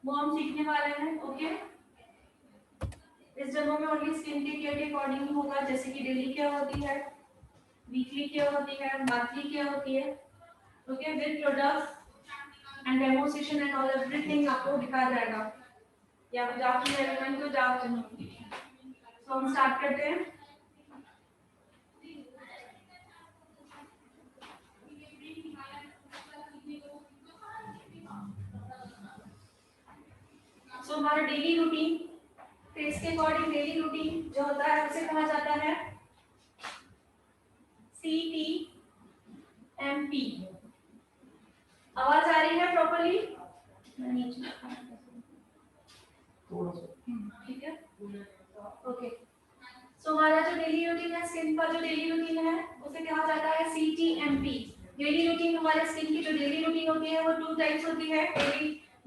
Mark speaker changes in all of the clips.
Speaker 1: वो हम सीखने वाले हैं। ओके, इस डेमो में ओनली स्किन के केयर के अकॉर्डिंग ही होगा, जैसे कि डेली केयर होती है, वीकली केयर होती है, मंथली केयर होती है। Okay, with products and demonstration and all everything आपको दिखाया जाएगा। या good afternoon everyone, good afternoon. So हम स्टार्ट करते हैं। सो हमारा डेली रूटीन, फेस के अकॉर्डिंग डेली रूटीन जो होता है उसे कहा जाता है CTMP। आवाज आ रही है प्रॉपर्ली? ठीक है, ओके। सो हमारा जो डेली रूटीन है, स्किन का जो डेली रूटीन है उसे कहा जाता है CTMP। डेली रूटीन, हमारे स्किन की जो डेली रूटीन होती है वो 2 टाइप्स होती है,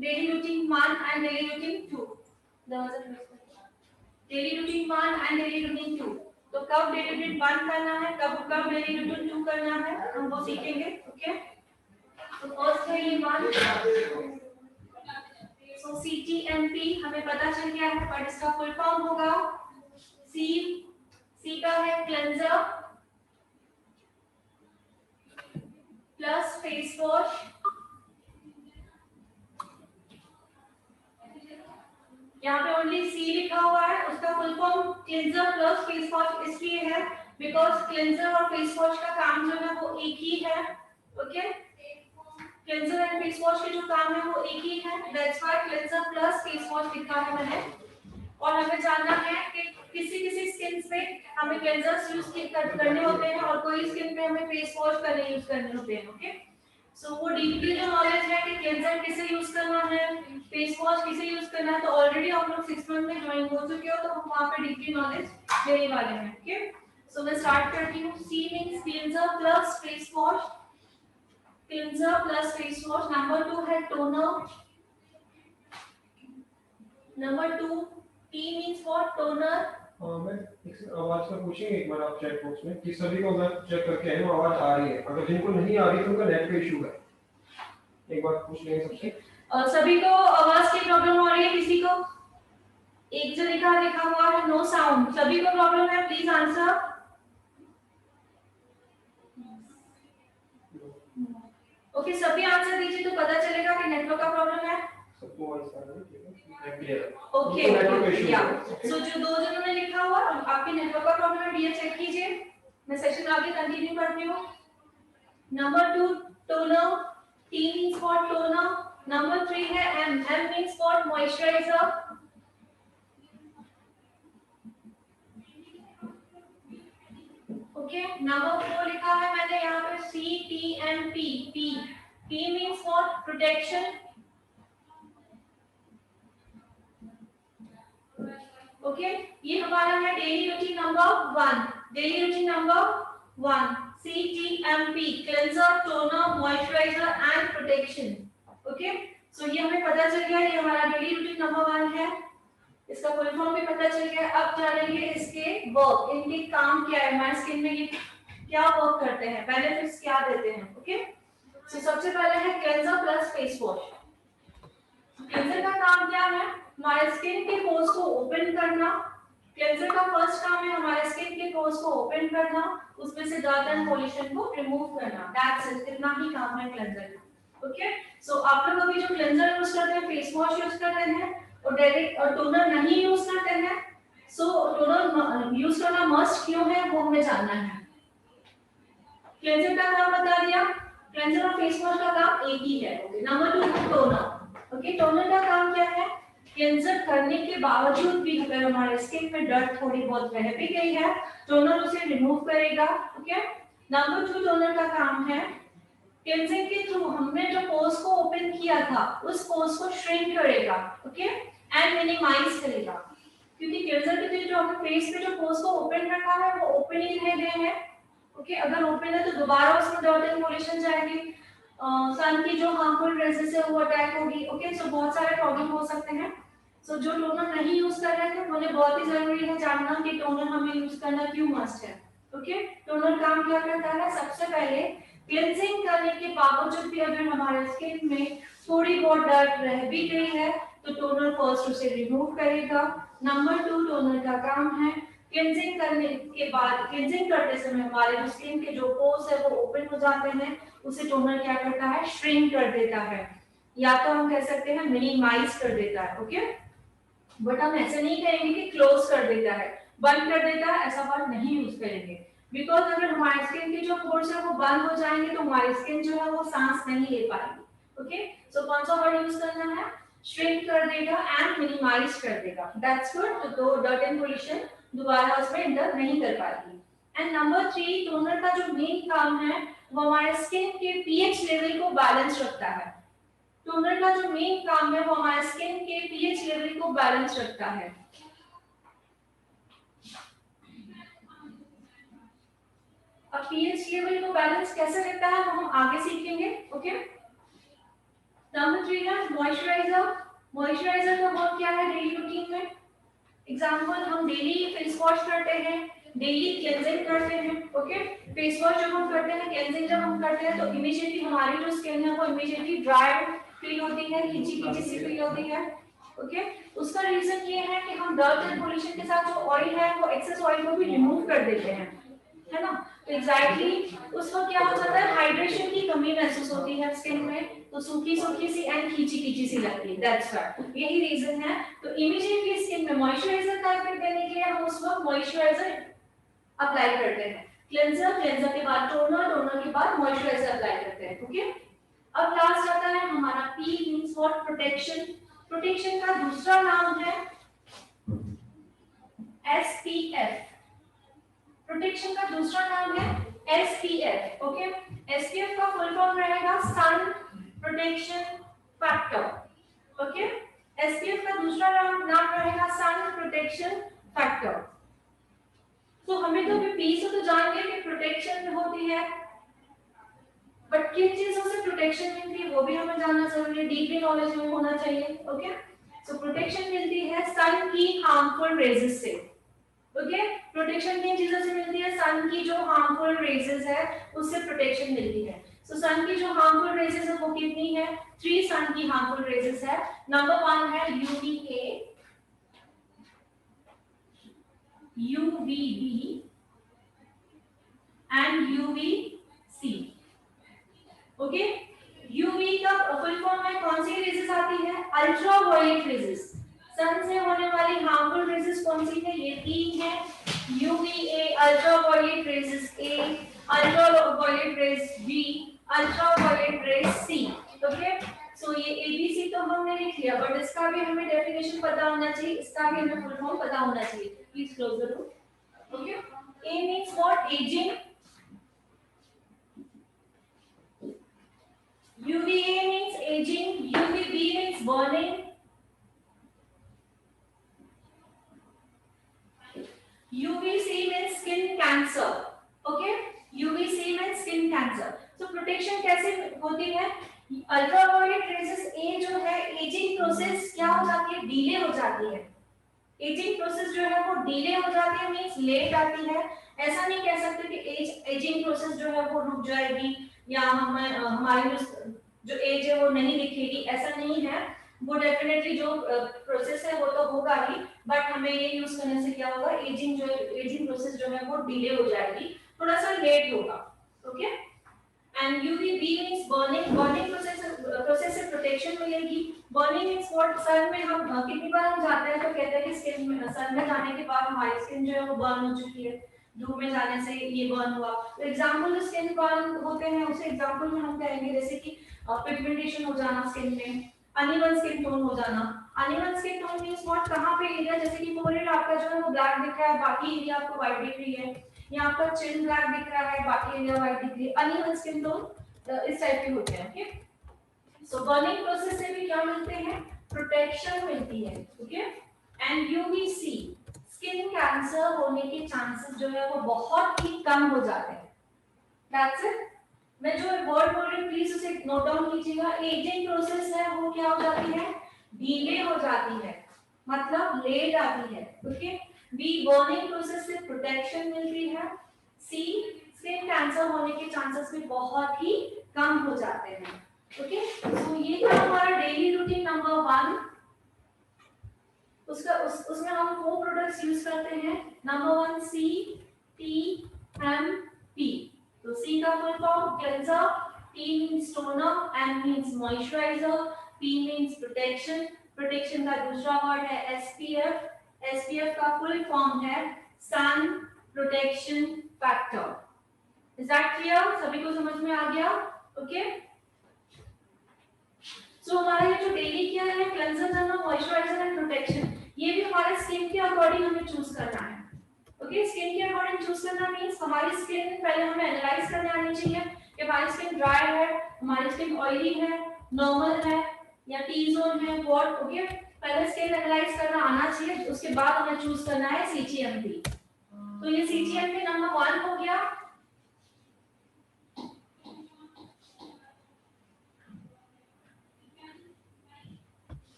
Speaker 1: daily routine 1 and daily routine 2। Daily routine 1 and daily routine 2। तो कब डेली रूटीन 1 करना है, कब कब डेली रूटीन 2 करना है, हम वो सीखेंगे। ओके, तो फर्स्ट है ये 1। सो CTMP हमें पता चल गया है, बट इसका फुल फॉर्म होगा सी का है क्लेंजर प्लस फेस वॉश। यहाँ पे ओनली सी लिखा हुआ है, उसका full form cleanser plus face wash इसलिए है बिकॉज क्लेंजर और फेस वॉश का काम जो है वो एक ही है। Okay, cleanser and face wash के जो काम है वो एक ही है, that's why cleanser plus face wash लिखा है मैंने। और हमें जानना है कि किसी किसी स्किन पे हमें क्लेंजर्स यूज करने होते हैं और कोई स्किन पे हमें फेस वॉश करने यूज करने होते हैं। ओके, सो वो डीपली जो नॉलेज है कि क्लेंजर किसे यूज करना है, फेस वॉश किसे यूज करना है, तो ऑलरेडी आप लोग 6 मंथ में ज्वाइन हो चुके हो, तो हम वहां पे डीपली नॉलेज लेने वाले हैं। ओके, सो मैं स्टार्ट करती हूँ। C means cleanser plus face wash, cleanser plus face wash. Number 2 है toner. Number 2 T means for toner.
Speaker 2: मैं आवाज का पूछेंगे एक बार आप चैट बॉक्स में कि सभी को मैं चेक करके आया हूं आवाज आ रही है, अगर जिनको नहीं आ रही तो उनका नेट का इशू है, एक बार पूछ लेंगे सबसे।
Speaker 1: सभी को आवाज की प्रॉब्लम हो रही है? किसी को? एक जो लिखा हुआ है नो साउंड, सभी को प्रॉब्लम है? Please answer. ओके, सभी आंसर दीजिए तो पता चलेगा कि नेटवर्क का प्रॉब्लम है।
Speaker 2: सबको आवाज आ रही है, क्लियर है।
Speaker 1: ओके, या सो जो दो जनों ने लिखा हुआ आपके नेटवर्क का प्रॉब्लम है, ये चेक कीजिए। मैं सेशन आगे कंटिन्यू करती हूँ। Number 2 toner, T means for toner. Number 3 है M, M means for moisturiser. Okay, number 4 लिखा है मैंने यहाँ पे CTMP। P means for protection. Okay, ये हमारा है daily routine number 1। Daily routine number 1 CTMP, cleanser, toner, moisturiser and protection. Okay, so ये हमें पता चल गया, ये हमारा डेली रूटीन नंबर 1 है। इसका फुल फॉर्म भी पता चल गया। अब जानेंगे इसके वर्क, इनके काम क्या है, हमारे स्किन में ये क्या वर्क करते हैं, बेनिफिट्स क्या देते हैं। ओके, सो सबसे पहले है cleanser plus face wash. Cleanser का काम क्या है? हमारे स्किन के पोर्स को ओपन करना। क्लेंजर का फर्स्ट काम है हमारे स्किन के पोर्स को ओपन करना, उसमें से डर्ट एंड पॉल्यूशन को रिमूव करना। दैट्स इट, इतना ही काम है क्लेंजर का। ओके, सो आप लोग अभी जो क्लेंजर यूज करते हैं, फेस वॉश यूज करते हैं और डायरेक्ट और टोनर नहीं यूज करते हैं, सो टोनर यूज करना मस्ट क्यों है वो हमें जानना है। क्लेंजर का काम बता दिया, क्लेंजर और फेस वॉश का काम एक ही है। Okay, number 2 toner. Okay, toner का काम क्या है? क्लेंजर करने के बावजूद भी अगर हमारे स्किन पे डर्ट थोड़ी बहुत रह भी गई है, टोनर उसे रिमूव करेगा। ओके, नंबर 2 टोनर का काम है क्लेंजिंग के थ्रू हमने जो पोर्स को ओपन किया था उस पोर्स को श्रिंक करेगा। ओके, एंड मिनिमाइज करेगा, क्योंकि क्लेंजर के थ्रू जो हमने फेस पे जो पोर्स को ओपन रखा है वो ओपन ही रह गए हैं। ओके, अगर ओपन है तो दोबारा उसमें डर्ट एंड पॉल्यूशन जाएगी, सन की जो हार्मफुल रेजेस है वो अटैक होगी। ओके, सो बहुत सारे प्रॉब्लम हो सकते हैं। सो जो टोनर नहीं यूज कर रहे थे उन्हें बहुत ही जरूरी है जानना कि टोनर हमें यूज करना क्यों मस्ट है। ओके, टोनर काम क्या करता है? सबसे पहले क्लिनजिंग करने के बावजूद भी अगर हमारे स्किन में थोड़ी बहुत डर्ट रह भी गई है तो टोनर फर्स्ट उसे रिमूव करेगा। नंबर 2 टोनर का काम है क्लिनजिंग करने के बाद, क्लिनजिंग करते समय हमारे जो स्किन के जो पोर्स है वो ओपन हो जाते हैं, उसे टोनर क्या करता है, श्रिंक कर देता है, या तो हम कह सकते हैं मिनिमाइज कर देता है। ओके, बट हम ऐसे नहीं कहेंगे कि क्लोज कर देता है, बंद कर देता है, ऐसा वर्ड नहीं यूज करेंगे। बिकॉज अगर हमारे स्किन के जो पोर्स है वो बंद हो जाएंगे तो हमारी स्किन जो है वो सांस नहीं ले पाएगी। ओके, सो कौन सा वर्ड यूज करना है, श्रिंक कर देगा एंड मिनिमाइज कर देगा। दैट्स गुड, तो डर्ट एंड पोल्यूशन दोबारा उसमें एंटर नहीं कर पाएगी। एंड नंबर 3 टोनर का जो मेन काम है वो हमारे स्किन के पीएच लेवल को बैलेंस रखता है। टोनर का जो मेन काम है वो हमारे स्किन के पीएच लेवल को बैलेंस रखता है। अब पीएच लेवल को बैलेंस कैसे रखता है वो हम आगे सीखेंगे। ओके, नंबर 3 है मॉइस्चराइजर। मॉइस्चराइजर का वर्क क्या है डेली रूटीन में? एग्जांपल, हम डेली फेस वॉश करते हैं, डेली क्लेंजिंग करते हैं। ओके, फेस वॉश जब हम करते हैं, क्लेंजिंग जब हम करते हैं तो इमीडिएटली हमारी जो स्किन है वो इमीडिएटली ड्राई फील होती है, खिंची खिंची सी फील होती है। ओके, उसका रीजन ये है कि हम डर्ट एंड पोल्यूशन के साथ जो ऑयल है वो एक्सेस ऑयल को भी रिमूव कर देते हैं, है ना। तो एग्जैक्टली उस वक्त क्या हो जाता है, हाइड्रेशन की कमी महसूस होती है स्किन में, तो सूखी सूखी सी एंड खींची खींची सी लगती है। दैट्स व्हाई, यही रीजन है। तो इमीडिएटली स्किन में मॉइस्चराइजर का इफेक्ट देने के लिए हम उस वक्त मॉइस्चराइजर अप्लाई करते हैं। क्लेंजर, क्लेंजर के बाद टोनर, टोनर के बाद मॉइस्चराइजर अप्लाई करते हैं। ओके, अब लास्ट आता है हमारा P means what, protection. Protection का दूसरा नाम है एसपीएफ। प्रोटेक्शन का दूसरा नाम है एसपीएफ। ओके, एसपीएफ का फुल फॉर्म रहेगा sun protection factor. Okay, SPF का दूसरा नाम रहेगा सन प्रोटेक्शन फैक्टर। तो हमें तो अभी पी से तो जान गए कि प्रोटेक्शन होती है, बट किन चीजों से प्रोटेक्शन मिलती है वो भी हमें जानना जरूरी है, डीपली नॉलेज में होना चाहिए। ओके, सो प्रोटेक्शन मिलती है सन की हार्मफुल रेजेस से। ओके, प्रोटेक्शन किन चीजों से मिलती है, सन की जो हार्मफुल रेजेस है उससे प्रोटेक्शन मिलती है। सो सन की जो हार्मफुल रेजेस है वो कितनी है, 3 सन की हार्मफुल रेजेस है। नंबर 1 है UVA, UVB and UVC. Okay, UV का फुल फॉर्म में कौन सी रेजेस आती है, अल्ट्रावायलेट रेजेस। सन से होने वाली हार्मफुल रेजेस कौन सी है, ये 3 है, UVA, ultraviolet rays A, ultraviolet rays B, ultraviolet rays C. Okay, so ये एबीसी तो हमने लिख लिया, बट इसका भी हमें डेफिनेशन पता होना चाहिए, इसका भी हमें फुल फॉर्म पता होना चाहिए। Please close the door. Okay, A means what, ageing, UVA means aging, UVB means burning, UVC means skin cancer. Okay, UVC means skin cancer. So protection कैसे होती है, अल्ट्रावायलेट रेजेस ए जो है, एजिंग प्रोसेस क्या हो जाती है, डिले हो जाती है। एजिंग प्रोसेस जो है वो डिले हो जाती है, मींस लेट आती है। ऐसा नहीं कह सकते कि एजिंग प्रोसेस जो है वो रुक जाएगी या हमारी जो एज है वो नहीं दिखेगी, ऐसा नहीं है। वो डेफिनेटली जो प्रोसेस है वो तो होगा ही, बट हमें ये यूज करने से क्या होगा, एजिंग प्रोसेस जो है वो डिले हो जाएगी, थोड़ा सा लेट होगा। Okay, and UVB means burning, burning process से प्रोटेक्शन मिलेगी। बर्निंग मींस व्हाट, सन में हम कितनी बार हम जाते हैं तो कहते हैं कि स्किन में, सन में जाने के बाद हमारी स्किन जो है वो बर्न हो चुकी है, धूप में जाने से ये बर्न हुआ। तो एग्जांपल जो स्किन बर्न होते हैं उसे एग्जांपल में हम कहेंगे जैसे कि पिगमेंटेशन हो जाना स्किन में, अनइवन स्किन टोन हो जाना। Uneven skin tone means what, कहां पे एरिया, जैसे कि फोरहेड आपका जो है वो ब्लैक दिख रहा है, बाकी एरिया आपको व्हाइट दिख रही है, या आपका चिन ब्लैक दिख रहा है, बाकी एरिया व्हाइट दिख रही है। अनइवन स्किन टोन इस टाइप के होते हैं। ओके, सो बर्निंग प्रोसेस से भी क्या मिलते हैं, प्रोटेक्शन मिलती है। Okay, and UVC, skin cancer होने के चांसेस जो है वो बहुत ही कम हो जाते हैं। That's it. मैं जो वर्ड बोल रही हूँ प्लीज उसे नोट डाउन कीजिएगा। एजिंग प्रोसेस है वो क्या हो जाती है, डिले हो जाती है, मतलब लेट आती है। ओके, बी, बर्निंग प्रोसेस से प्रोटेक्शन मिलती है। सी, स्किन कैंसर होने के चांसेस भी बहुत ही कम हो जाते हैं। ओके, तो ये था हमारा डेली रूटीन नंबर 1। उसमें हम 4 प्रोडक्ट्स यूज करते हैं। Number 1 CTMP। तो C का full form cleanser, T means toner, M means moisturiser, P means protection. Protection का दूसरा वर्ड है SPF। SPF का फुल फॉर्म है sun protection factor. Is that clear? सभी को समझ में आ गया? ओके, सो हमारा ये जो डेली केयर है, cleanser, toner, moisturiser and protection, ये भी हमारे स्किन के अकॉर्डिंग हमें चूज करना है। ओके, स्किन के अकॉर्डिंग चूज करना मींस हमारी स्किन पहले हमें एनालाइज करने आनी चाहिए कि हमारी स्किन ड्राई है, हमारी स्किन ऑयली है, नॉर्मल है या टी जोन है, व्हाट। ओके, पहले स्किन एनालाइज करना आना चाहिए, उसके बाद हमें चूज करना है CTMP। तो ये CTMP नंबर 1 हो गया।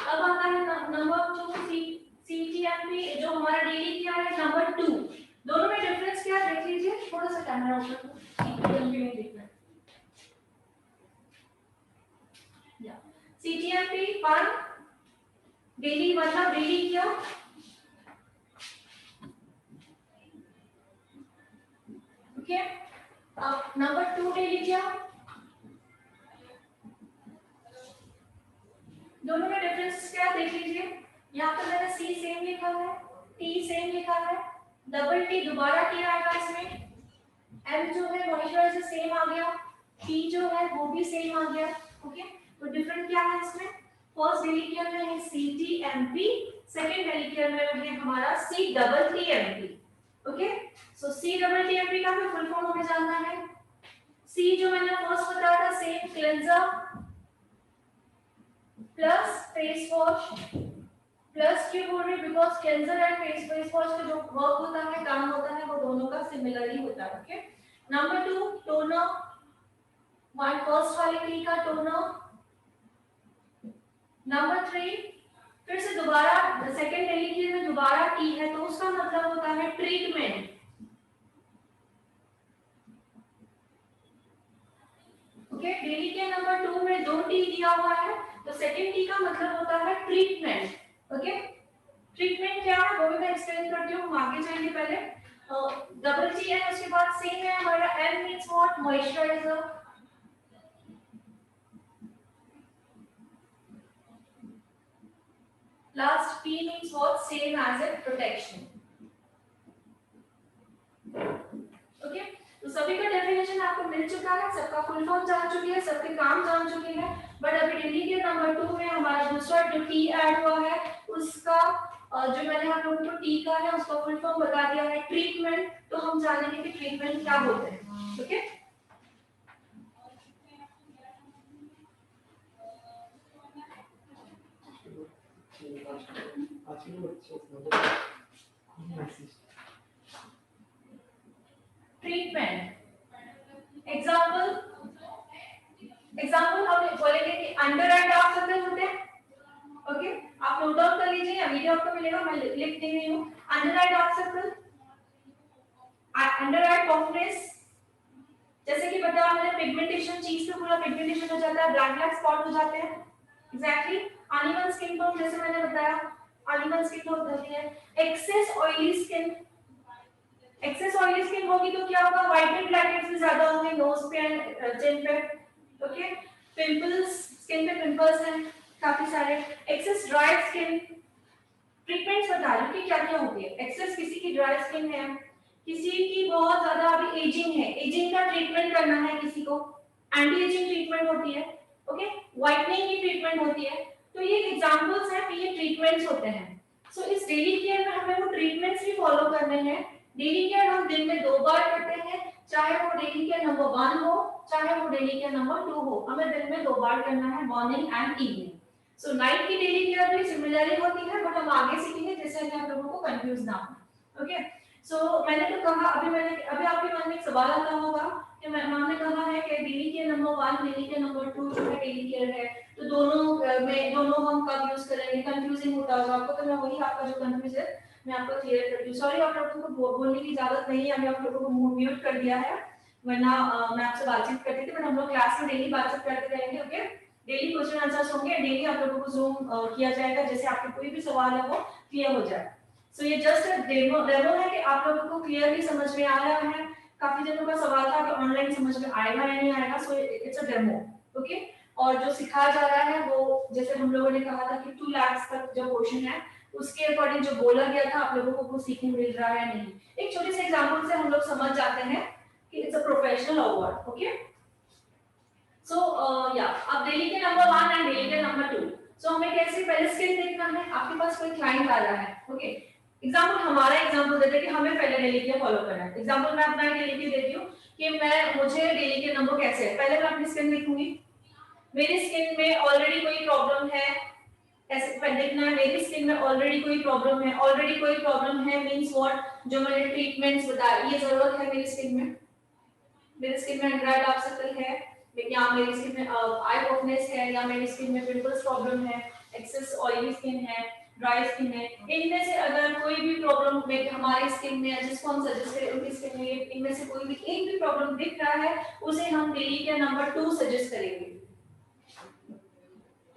Speaker 1: अब आता है नंबर 2 CTMP, जो हमारा डेली क्या है नंबर 2। दोनों में डिफरेंस क्या है देख लीजिए, थोड़ा सा कैमरा ऊपर करो, CTMP में देखना है। या CTMP 1 डेली मतलब डेली क्या, ओके। अब नंबर 2 डेली क्या, दोनों में डिफरेंस क्या देख लीजिए। यहाँ पर मैंने C सेम लिखा है, T सेम लिखा है, डबल T दोबारा T आएगा इसमें, M जो है मॉइस्चराइजर सेम आ गया, T जो है वो भी सेम आ गया। ओके, तो डिफरेंट क्या है इसमें, फर्स्ट डेली केयर में है CTMP, सेकंड डेली केयर में है हमारा CTTMP। ओके, सो CTTMP का भी फुल फॉर्म हमें जानना है। C जो मैंने फर्स्ट बताया था, same cleanser plus face wash, plus क्यों बोल रही, because cleanser and face wash का जो वर्क होता है, काम होता है, वो दोनों का सिमिलर ही होता है। Okay, number 2 toner, one first वाले टी का टोनर। नंबर 3 फिर से दोबारा सेकंड डेली केयर में दोबारा टी है, तो उसका मतलब होता है treatment. Okay, daily care number 2 में 2 टी दिया हुआ है, तो सेकंड टी का मतलब होता है ट्रीटमेंट। ओके, ट्रीटमेंट क्या है वो भी मैं एक्सप्लेन करती हूँ, हम आगे जाएंगे। पहले डबल टी है, उसके बाद सेम है हमारा M means what, moisturiser, last P means what, same as a protection. Okay, तो सभी का डेफिनेशन आपको मिल चुका है, सबका फुल फॉर्म जान चुकी है, सबके काम जान चुके हैं। बट अभी डेली के नंबर 2 में हमारा दूसरा जो टी ऐड हुआ है, उसका जो मैंने आप लोगों को टी का है उसका फुल फॉर्म बता दिया है ट्रीटमेंट। तो हम जानेंगे कि ट्रीटमेंट क्या होते हैं। ओके, ट्रीटमेंट एग्जांपल हम बोलेंगे कि अंडर आई डार्क सर्कल होते हैं। ओके, आप नोट डाउन कर लीजिए या वीडियो आपको मिलेगा, मैं लिख दे रही हूं। Under eye dark circle, under eye puffiness, जैसे कि बताया मैंने पिगमेंटेशन, चीज पे पूरा पिगमेंटेशन हो जाता है, ब्लैक ब्लैक स्पॉट हो जाते हैं। एग्जैक्टली, अनइवन स्किन टोन, जैसे मैंने बताया अनइवन स्किन टोन होती है। Excess oily skin, excess oily skin होगी तो क्या होगा, व्हाइटनिंग ब्लैकहेड्स भी ज्यादा होंगे नोज पे एंड चिन पे। ओके, पिंपल्स, स्किन पे पिंपल्स हैं काफी सारे। एक्सेस ड्राई स्किन, ट्रीटमेंट्स बता रही हूं कि क्या क्या होती है। एक्सेस, किसी की ड्राई स्किन है, किसी की बहुत ज्यादा अभी एजिंग है, एजिंग का ट्रीटमेंट करना है किसी को, एंटी एजिंग ट्रीटमेंट होती है। ओके, व्हाइटनिंग की ट्रीटमेंट होती है। तो ये एग्जांपल्स हैं कि ये ट्रीटमेंट्स होते हैं। सो इस डेली केयर में हमें वो ट्रीटमेंट्स भी फॉलो करने हैं। डेली केयर हम दिन में 2 बार करते हैं, चाहे वो डेली केयर नंबर 1 हो, चाहे वो डेली केयर नंबर 2 हो, हमें दिन में 2 बार करना है, morning and evening. So night की डेली केयर भी सिमिलरली होती है, बट हम आगे सीखेंगे जिससे कि आप लोगों को कंफ्यूज ना हो। ओके, सो मैंने तो कहा, अभी आपके मन में एक सवाल आता होगा कि मैम ने कहा है कि daily care number 1 daily care number 2 जो है डेली केयर है, तो दोनों में दोनों हम कब यूज करेंगे, कंफ्यूजिंग होता होगा आपको। तो मैं वही आपका जो कंफ्यूज है मैं आपको क्लियर करती हूँ। सॉरी, आप लोगों को बोलने की इजाजत नहीं है, अभी आप लोगों को म्यूट कर दिया है, वरना मैं आपसे बातचीत करती थी, बट हम लोग क्लास में डेली बातचीत करते रहेंगे। ओके, डेली क्वेश्चन आंसर्स होंगे, डेली आप लोगों को जूम किया जाएगा, जैसे आपको कोई भी सवाल है वो क्लियर हो जाए। सो ये जस्ट डेमो है कि आप लोगों को क्लियरली समझ में आ रहा है। काफी जनों का सवाल था कि ऑनलाइन समझ में आएगा या नहीं आएगा, so it's a demo. Okay, और जो सिखाया जा रहा है वो जैसे हम लोगों ने कहा था कि 2 लाख तक जो क्वेश्चन है उसके अकॉर्डिंग जो बोला गया था, आप लोगों को वो सीखने मिल रहा है नहीं। एक छोटे से एग्जांपल से हम लोग समझ जाते हैं कि it's a professional award. Okay, so या अब डेली के नंबर 1 एंड डेली के नंबर 2। सो हमें कैसे पहले स्किल देखना है, आपके पास कोई क्लाइंट आ रहा है। ओके, एग्जांपल हमारा एग्जांपल देते हैं कि हमें पहले डेली के फॉलो करना है। एग्जांपल मैं अपना डेली के देती हूं कि मुझे डेली के नंबर कैसे है। पहले मैं अपनी स्किन लिखूंगी, मेरी स्किन में ऑलरेडी कोई प्रॉब्लम है, ऐसे देखना है मेरी स्किन में ऑलरेडी कोई प्रॉब्लम है। ऑलरेडी कोई प्रॉब्लम है मींस व्हाट, जो मैंने ट्रीटमेंट्स बताया ये जरूरत है मेरी स्किन में। मेरी स्किन में ड्राई डार्क सर्कल है, या मेरी स्किन में आई पफनेस है, या मेरी स्किन में पिंपल्स प्रॉब्लम है, एक्सेस ऑयली स्किन है, ड्राई स्किन है। इनमें से अगर कोई भी प्रॉब्लम में हमारी स्किन में, जिसको हम सजेस्ट करें उनकी स्किन में इनमें से कोई भी एक भी प्रॉब्लम दिख रहा है, उसे हम डेली के नंबर 2 सजेस्ट करेंगे।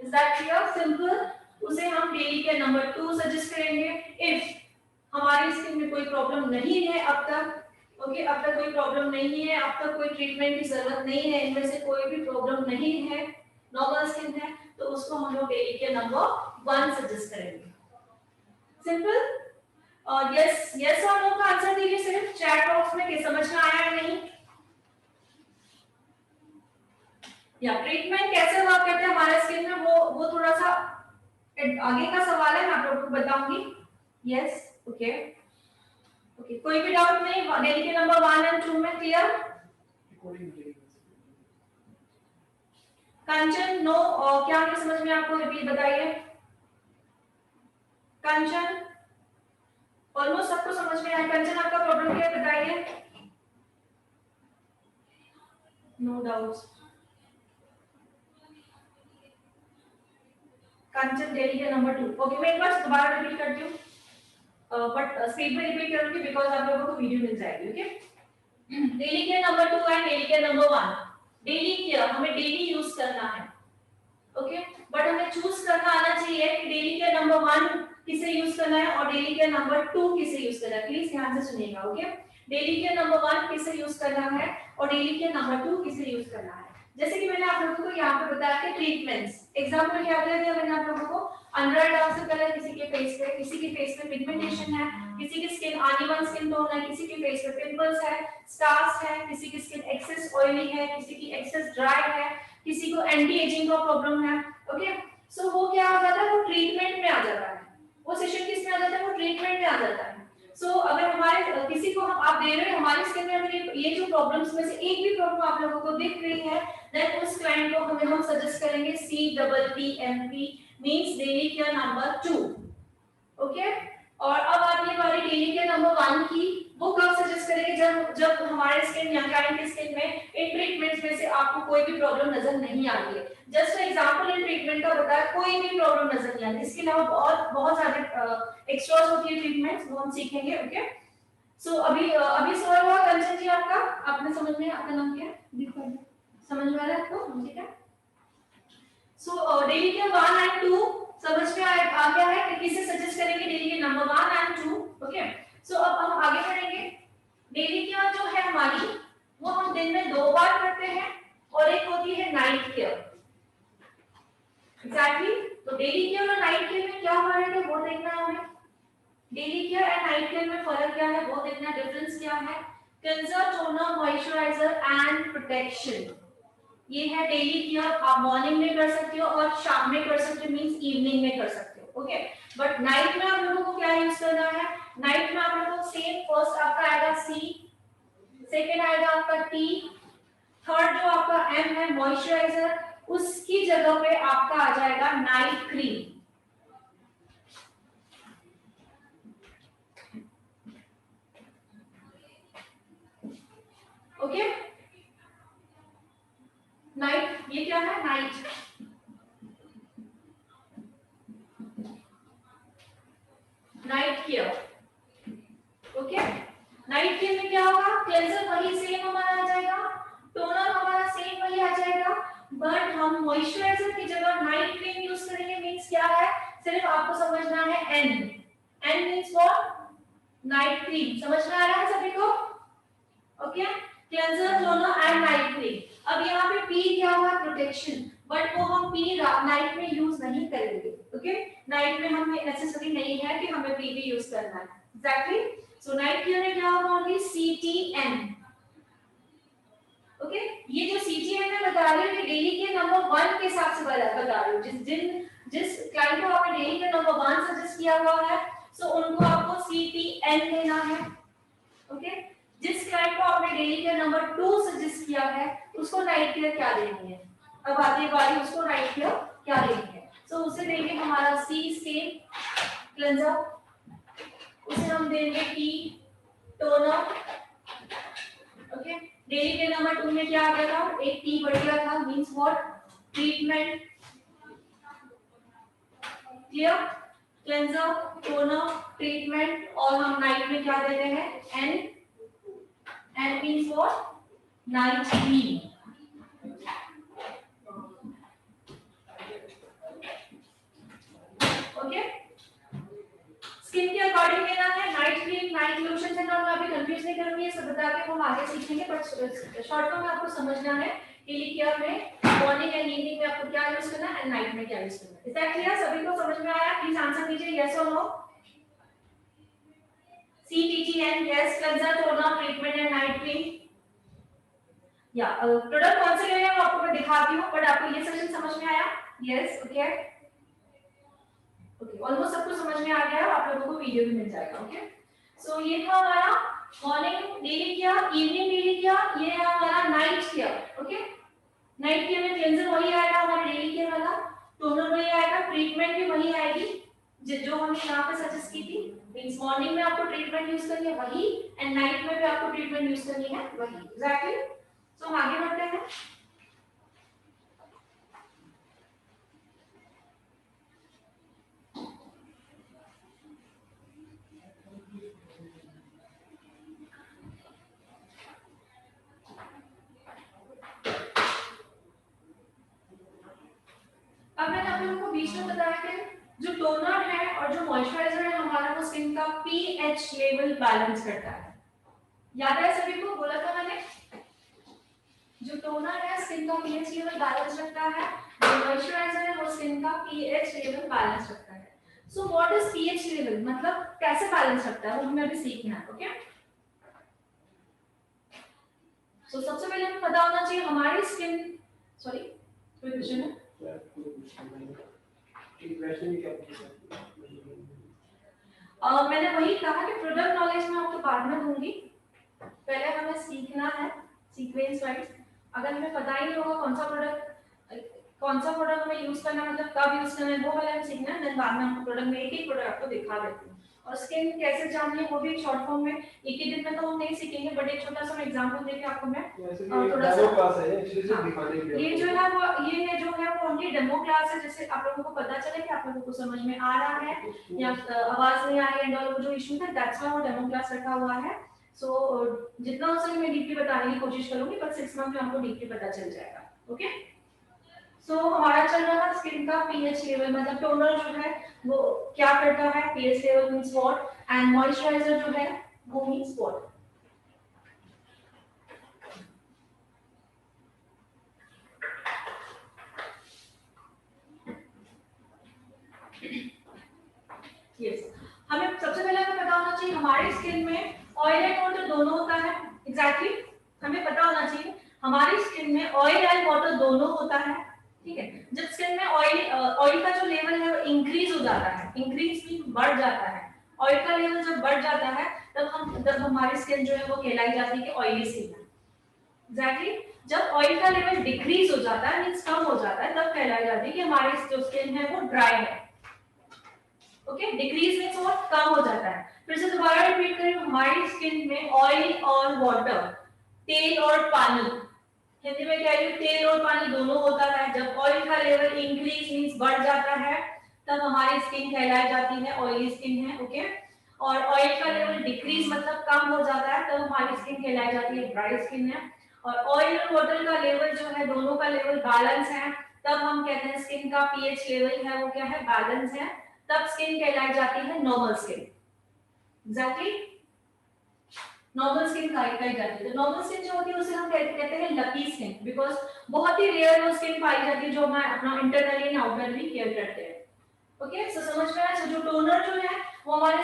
Speaker 1: Is that clear? सिंपल, उसे हम डेली के नंबर 2 सजेस्ट करेंगे इफ हमारी स्किन में कोई प्रॉब्लम नहीं है अब तक। ओके, अब तक कोई प्रॉब्लम नहीं है, अब तक कोई ट्रीटमेंट की जरूरत नहीं है, इनमें से कोई भी प्रॉब्लम नहीं है, नॉर्मल स्किन है, तो उसको हम लोग डेली के नंबर 1 सजेस्ट करेंगे। सिंपल। और यस और नो का आंसर दीजिए सिर्फ चैट बॉक्स में कि समझ में आया या नहीं। या ट्रीटमेंट कैसे वर्क करते हैं हमारे स्किन में, वो थोड़ा सा आगे का सवाल है, मैं आप लोगों को बताऊंगी। यस, ओके ओके, कोई भी डाउट नहीं डेली के नंबर 1 एंड 2 में? क्लियर? कंचन नो, क्या नहीं समझ में आपको, रिपीट बताइए। कंचन ऑलमोस्ट सबको समझ में आया। कंचन आपका प्रॉब्लम क्या है बताइए। No doubts. कंचन डेली के नंबर 2। ओके, मैं एक बार दोबारा रिपीट करती हूँ, बट स्पीड में रिपीट करूंगी बिकॉज आप लोगों को वीडियो मिल जाएगी। ओके, डेली के नंबर 2 एंड डेली के नंबर 1। डेली क्या हमें डेली यूज करना है। ओके, बट हमें चूज करना आना चाहिए कि डेली के नंबर 1 किसे यूज करना है और डेली के नंबर 2 किसे यूज करना है। प्लीज ध्यान से सुनिएगा। ओके, डेली के नंबर 1 किसे यूज करना है और डेली के नंबर 2 किसे यूज करना है। जैसे कि मैंने आप लोगों को यहाँ पे बताया कि ट्रीटमेंट्स, एग्जांपल क्या दिया था मैंने आप लोगों को, अंडर डार्क सर्कल है किसी के फेस पे, किसी के फेस पे पिगमेंटेशन है, किसी की स्किन अनइवन स्किन टोन है, किसी के फेस पे पिंपल्स है, स्टार्स है, किसी की स्किन एक्सेस ऑयली है, किसी की एक्सेस ड्राई है, किसी को एंटी एजिंग का प्रॉब्लम है। ओके, सो वो क्या आ जाता है, वो ट्रीटमेंट में आ जाता है। वो सेशन किस में आ जाता है, वो ट्रीटमेंट में आ जाता है। सो अगर हमारे किसी को हम आप दे रहे हो हमारी स्किन में अगर ये जो प्रॉब्लम्स में से एक भी प्रॉब्लम आप लोगों को दिख रही है, देन उस क्लाइंट को हम सजेस्ट करेंगे CPPMP means daily care number 2। Okay, और अब आती है हमारी डेली केयर नंबर 1 की। वो कब सजेस्ट करेंगे, जब हमारे स्किन या क्लाइंट की स्किन में इन ट्रीटमेंट्स में से आपको कोई भी प्रॉब्लम नजर नहीं आ रही है। जस्ट एग्जांपल इन ट्रीटमेंट का बताया, कोई भी प्रॉब्लम नजर नहीं आ रही। इसके अलावा बहुत सारे एक्स्ट्रास होती है ट्रीटमेंट्स, वो हम सीखेंगे। ओके, सो अभी सवाल हुआ कंचन जी आपका, आपने समझ में, आपका नाम क्या है, समझ में आ रहा है आपको? ठीक है, सो डेली केयर 1 एंड 2 समझ में आ गया है कि किसे सजेस्ट करेंगे, डेली के नंबर 1 एंड 2। ओके, सो अब हम आगे बढ़ेंगे। डेली केयर जो है हमारी, वो हम दिन में 2 बार करते हैं और एक होती है नाइट केयर। एग्जैक्टली, तो डेली केयर और नाइट केयर में क्या फर्क है वो देखना है हमें। Daily care and night care में फर्क क्या है वो देखना, डिफरेंस क्या है। Cleanser, toner, moisturiser and protection, ये है डेली केयर। आप मॉर्निंग में कर सकते हो और शाम में कर सकते हो, मींस इवनिंग में कर सकते हो। ओके, बट नाइट में आप लोगों को क्या यूज करना है, नाइट में आप लोगों को सेम, फर्स्ट आपका आएगा C, सेकंड आएगा आपका T, थर्ड जो आपका M है मॉइस्चराइजर, उसकी जगह पे आपका आ जाएगा नाइट क्रीम। ओके, नाइट, ये क्या है, night care. Okay. Night cream में क्या होगा, क्लेंजर वही सेम हमारा आ जाएगा, टोनर हमारा सेम वही आ जाएगा, बट हम मॉइस्चराइजर की जगह नाइट क्रीम यूज करेंगे। मींस क्या है, सिर्फ आपको समझना है N, N means what, night cream. समझ में आ रहा है सभी को? Okay, cleanser, toner and night cream. अब यहाँ पे पी क्या हुआ, प्रोटेक्शन, बट वो हम पी नाइट में यूज नहीं करेंगे। ओके, नाइट में हमें नेसेसरी नहीं है कि हमें पी भी यूज करना है। एग्जैक्टली, सो नाइट क्रीम में क्या होगा, ओनली CTN। ओके, ये जो CTN मैं बता रही हूँ ये डेली के नंबर 1 के हिसाब से बता रही हूँ। जिस क्लाइंट को आपने डेली के नंबर 1 सजेस्ट किया हुआ है, सो उनको आपको CTN लेना है। ओके, जिस क्लाइंट को आपने डेली केयर नंबर 2 सजेस्ट किया है, उसको नाइट केयर क्या देनी है। अब आती है बारी उसको नाइट केयर क्या देनी है। सो उसे देंगे हमारा C स्टेन क्लेंजर, उसे हम देंगे T toner. Okay, daily care number 2 में क्या आ गया था, एक T बढ़ गया था, means what, treatment. Clear, cleanser, toner, treatment, और हम नाइट में क्या दे रहे हैं, N, and means what, night cream। Okay, skin के अकॉर्डिंग लेना है नाइट क्रीम, नाइट लोशन से ना मैं अभी कंफ्यूज नहीं करूंगी, ये सब बता के हम आगे सीखेंगे। बट शॉर्ट में आपको समझना है डेली केयर में मॉर्निंग एंड इवनिंग में आपको क्या यूज करना है एंड नाइट में क्या यूज करना है। Is that clear? सभी को समझ में आया? प्लीज आंसर कीजिए यस और no. CTTN, yes, cleanser, toner, treatment and night cream. या प्रोडक्ट कौन से ले रहे हैं वो आपको मैं दिखाती हूँ, बट आपको ये सेक्शन समझ में आया? यस, ओके ओके, ऑलमोस्ट सबको समझ में आ गया है, आप लोगों को वीडियो भी मिल जाएगा। ओके, सो ये था हमारा morning daily care, evening daily care, ये है हमारा night care. Okay, night care में क्लेंजर वही आएगा हमारा डेली केयर वाला, टोनर वही आएगा, ट्रीटमेंट भी वही आएगी जो हमने यहाँ पे सजेस्ट की थी। मींस मॉर्निंग में आपको ट्रीटमेंट यूज करनी है वही, एंड नाइट में भी आपको ट्रीटमेंट यूज करनी है वही। एग्जैक्टली, सो हम आगे बढ़ते हैं। अब मैंने आप लोगों को बीच में बताया कि जो टोनर है और जो मॉइस्चराइजर है हमारा वो स्किन का पीएच लेवल बैलेंस करता है। याद है सभी को? बोला था मैंने, जो टोनर है स्किन का पीएच लेवल बैलेंस रखता है, जो मॉइस्चराइजर है वो स्किन का पीएच लेवल बैलेंस रखता है। So what is pH level, मतलब कैसे बैलेंस रखता है वो हमें अभी सीखना है। ओके, सो सबसे पहले हमें पता होना चाहिए हमारी स्किन, सॉरी कोई क्वेश्चन है? मैंने वही कहा कि प्रोडक्ट नॉलेज में आपको बाद में दूंगी, पहले हमें सीखना है सीक्वेंस वाइज। अगर हमें पता ही नहीं होगा कौन सा प्रोडक्ट हमें यूज करना है, मतलब कब यूज करना है, वो पहले हमें सीखना है, देन बाद में आपको प्रोडक्ट में एक एक प्रोडक्ट आपको दिखा देती हूँ। और स्किन कैसे जाननी है वो भी शॉर्ट फॉर्म में, एक ही दिन में तो हम नहीं सीखेंगे, बट एक छोटा सा एग्जांपल देके आपको मैं थोड़ा सा
Speaker 2: क्लास है एक्चुअली सिर्फ दिखाने के लिए।
Speaker 1: ये जो है वो ओनली डेमो क्लास है, जिससे आप लोगों को पता चले कि आप लोगों को समझ में आ रहा है या आवाज नहीं आ रही है, एंड ऑल जो इशू था, दैट्स व्हाई वो डेमो क्लास रखा हुआ है। सो जितना हो सके मैं डीपली बताने की कोशिश करूंगी, पर 6 मंथ में हमको डीपली पता चल जाएगा। ओके, सो हमारा चल रहा था स्किन का पीएच लेवल, मतलब टोनर जो है वो क्या करता है, pH level means what, and moisturiser जो है वो मींस व्हाट। यस, हमें सबसे पहले हमें पता होना चाहिए हमारी स्किन में ऑयल एंड वाटर दोनों होता है। एग्जैक्टली, हमें पता होना चाहिए हमारी स्किन में ऑयल एंड वाटर दोनों होता है। ठीक है, जब स्किन में ऑयल का जो लेवल है वो इंक्रीज हो जाता है, इंक्रीज मीन बढ़ जाता है, ऑयल का लेवल जब बढ़ जाता है तब हमारी स्किन जो है वो कहलाई जाती है कि ऑयली स्किन है। एग्जैक्टली, जब ऑयल का लेवल डिक्रीज हो जाता है मींस कम हो जाता है, तब कहलाई जाती है कि हमारी जो स्किन है वो ड्राई है। ओके, डिक्रीज मींस वो कम हो जाता है। फिर से दोबारा रिपीट करें, हमारी स्किन में ऑयल और वाटर, तेल और पानी, हिंदी में कह रही हूँ तेल और पानी दोनों होता है। जब ऑयल का लेवल इंक्रीज मींस बढ़ जाता है तब हमारी स्किन कहलाई जाती है ऑयली स्किन है। ओके, और ऑयल का लेवल डिक्रीज मतलब कम हो जाता है तो हमारी स्किन कहलाई जाती है ड्राई स्किन है। और ऑयल और वाटर का लेवल जो है दोनों का लेवल बैलेंस है तब हम कहते हैं स्किन का पीएच लेवल है वो क्या है बैलेंस है, तब स्किन कहलाई जाती है normal skin. Exactly normal skin कही जाती है। तो नॉर्मल स्किन जो होती है उसे हम कहते हैं लकी स्किन बिकॉज बहुत ही रेयर वो स्किन पाई जाती है जो हम अपना इंटरनली एंड आउटरली केयर करते हैं। ओके सो समझ में आया। जो टोनर जो है वो हमारे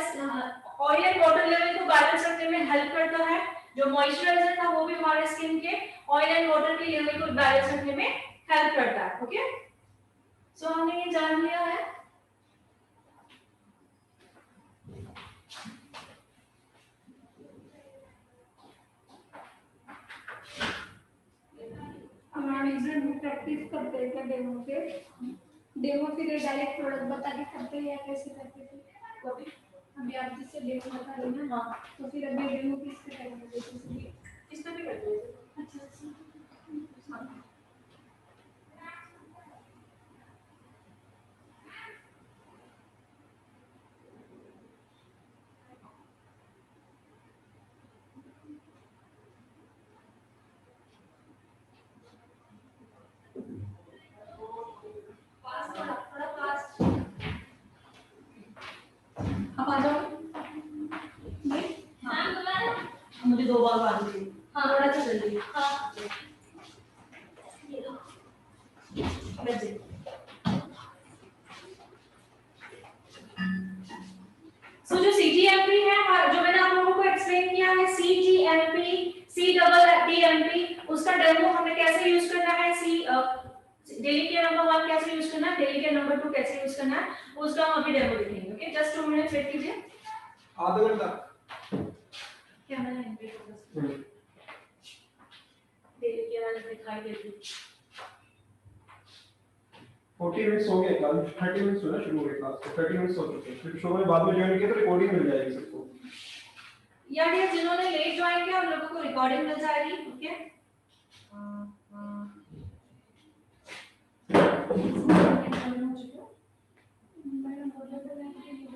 Speaker 1: ऑयल एंड वाटर लेवल को बैलेंस रखने में हेल्प करता है, जो मॉइस्चराइजर था वो भी हमारे स्किन के ऑयल एंड वाटर के लेवल को बैलेंस रखने में हेल्प करता है। ओके सो हमने ये जान लिया है।
Speaker 3: हमारे एग्जाम में प्रैक्टिस करते हैं क्या डेमो के? डेमो फिर डायरेक्ट प्रोडक्ट बता के करते हैं या कैसे करते थे? अभी आप जिससे डेमो बता रहे हैं ना,
Speaker 1: हाँ
Speaker 3: तो फिर अभी डेमो किस पे करेंगे बेसिकली?
Speaker 1: इस पे भी करते हैं।
Speaker 3: अच्छा
Speaker 1: हाँ। थोड़ा फास्ट अब आ जाओ। हाँ मुझे 2 बार बांध दी। हाँ थोड़ा सा जल्दी। हाँ ये लो वैसे। सो जो सीजीएमपी है जो मैंने आप लोगों को एक्सप्लेन किया है सीजीएमपी CTTMP उसका डेमो हमें कैसे यूज करना है, डेली केयर नंबर 1 कैसे यूज करना है, डेली केयर नंबर 2 कैसे यूज करना है उसका हम अभी डेमो देखेंगे। ओके जस्ट 2 मिनट्स वेट कीजिए।
Speaker 2: आधा घंटा
Speaker 1: क्या मैंने डेली केयर वाले दिखाई देती
Speaker 2: 40 मिनट्स हो गए क्लास 30 मिनट्स होना शुरू हुए क्लास 30 मिनट्स हो चुके हैं फिर शो में बाद में ज्वाइन किया तो रिकॉर्डिंग मिल जाएगी सबको
Speaker 1: यार ये जिन्होंने लेट ज्वाइन किया उन लोगों को रिकॉर्डिंग मिल जाएगी। ओके
Speaker 3: मैडम बोल रहे थे कि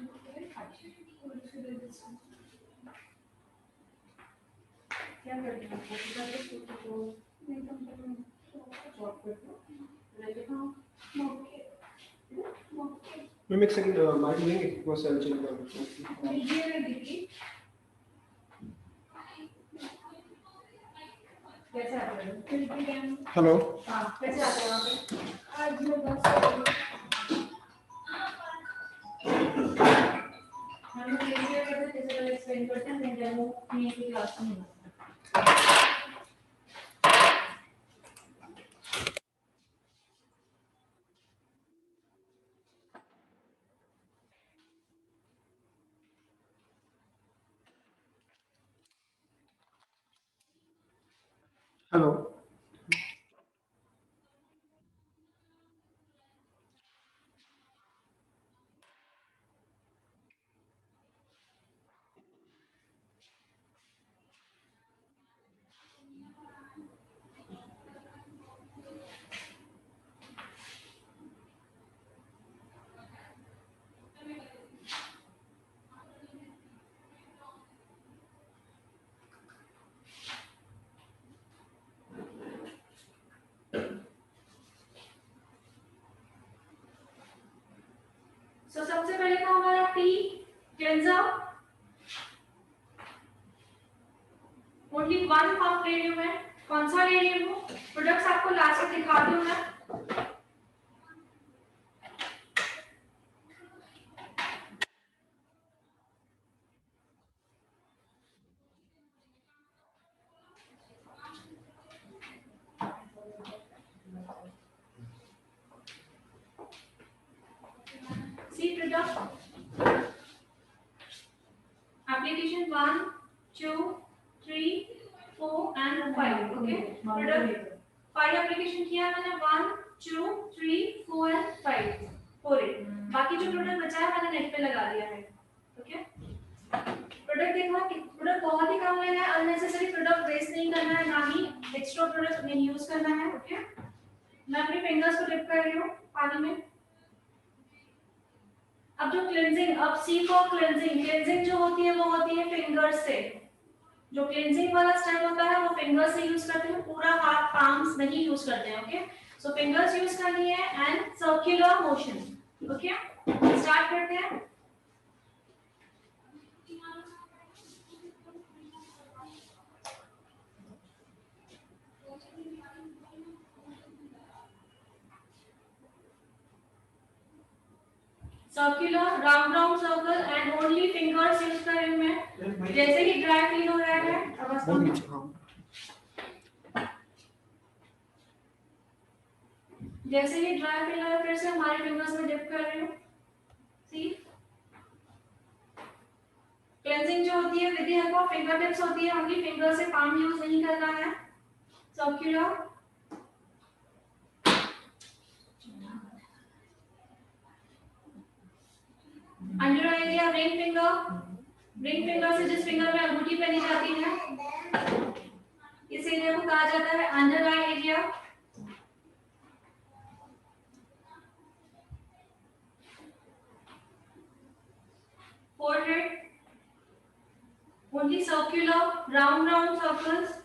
Speaker 3: और फिर
Speaker 1: क्या करते हैं तो
Speaker 3: नहीं कंपनी
Speaker 1: जॉब करते हो लेके हाँ
Speaker 3: ओके ओके
Speaker 2: मैम एक सेकंड माइक लेंगे वो सेल चेंज कर
Speaker 3: लीजिए देखिए
Speaker 1: कैसे आते हैं?
Speaker 2: हेलो
Speaker 1: हाँ कैसे आते हैं वहाँ पे?
Speaker 3: आज मैं बस
Speaker 1: हम लोग ये करते हैं जैसे पहले एक्सप्लेन करते हैं देन डेमो नहीं की क्लास में होता है।
Speaker 2: हेलो
Speaker 1: सो सबसे पहले था हमारा टी क्लेंजर ओनली 1 पंप ले रही हूँ मैं। कौन सा ले रही हूँ प्रोडक्ट्स आपको लास्ट में दिखा दूँ मैं। C product application 1 2 3 4 and 5 okay product 5 application किया मैंने 1 2 3 4 एंड 5 4 बाकी जो प्रोडक्ट बचा है मैंने नेट पे लगा दिया है। ओके प्रोडक्ट देखो कि प्रोडक्ट बहुत ही कम लेना है, अननेसेसरी प्रोडक्ट वेस्ट नहीं करना है, ना ही एक्स्ट्रा प्रोडक्ट नहीं यूज करना है। ओके मैं अपनी फिंगर्स को डिप कर रही हूँ पानी में। अब जो क्लेंजिंग, अब सी फॉर क्लेंजिंग, क्लेंजिंग जो होती है वो होती है फिंगर्स से। जो क्लेंजिंग वाला स्टेप होता है वो फिंगर्स से यूज करते हैं, पूरा हाथ पाम्स नहीं यूज करते हैं। ओके, सो फिंगर्स यूज करनी है and circular motion. Okay, start करते हैं। Circular round round circle and only fingers use करेंगे। जैसे ही ड्राई फील हो रहा है, आवाज कम। जैसे ही ड्राई फील हो रहा है फिर से हमारे फिंगर्स में डिप कर रहे हो। सी, क्लेंजिंग जो होती है with the help of finger tips होती है, ओनली फिंगर से पाम यूज नहीं करना है। Circular under eye area, ring finger, ring finger से जिस फिंगर में अंगूठी पहनी जाती है इस एरिया को कहा जाता है under eye area. Forehead, only circular round round circles.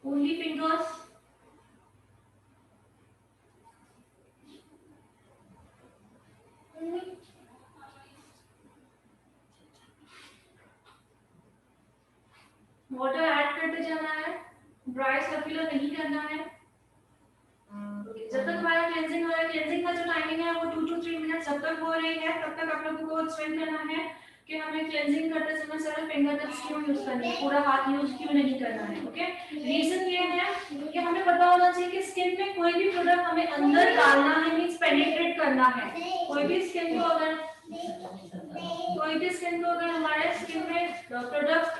Speaker 1: Only fingers. Water add करते जाना है, ड्राई सर्कुलर नहीं करना है। जब तक हमारा क्लेंजिंग हो रहा है, क्लेंजिंग का जो टाइमिंग है वो 2 to 3 मिनट जब तक हो रही है तब तक आप लोगों को एक्सप्लेन करना है कि हमें क्लेंजिंग करते समय सिर्फ फिंगर टिप्स क्यों यूज करनी है, पूरा हाथ यूज क्यों नहीं करना है। ओके, रीजन ये है कि हमें पता होना चाहिए कि स्किन में कोई भी प्रोडक्ट हमें अंदर डालना है, मींस पेनिट्रेट करना है। कोई भी स्किन को अगर हमारे स्किन में प्रोडक्ट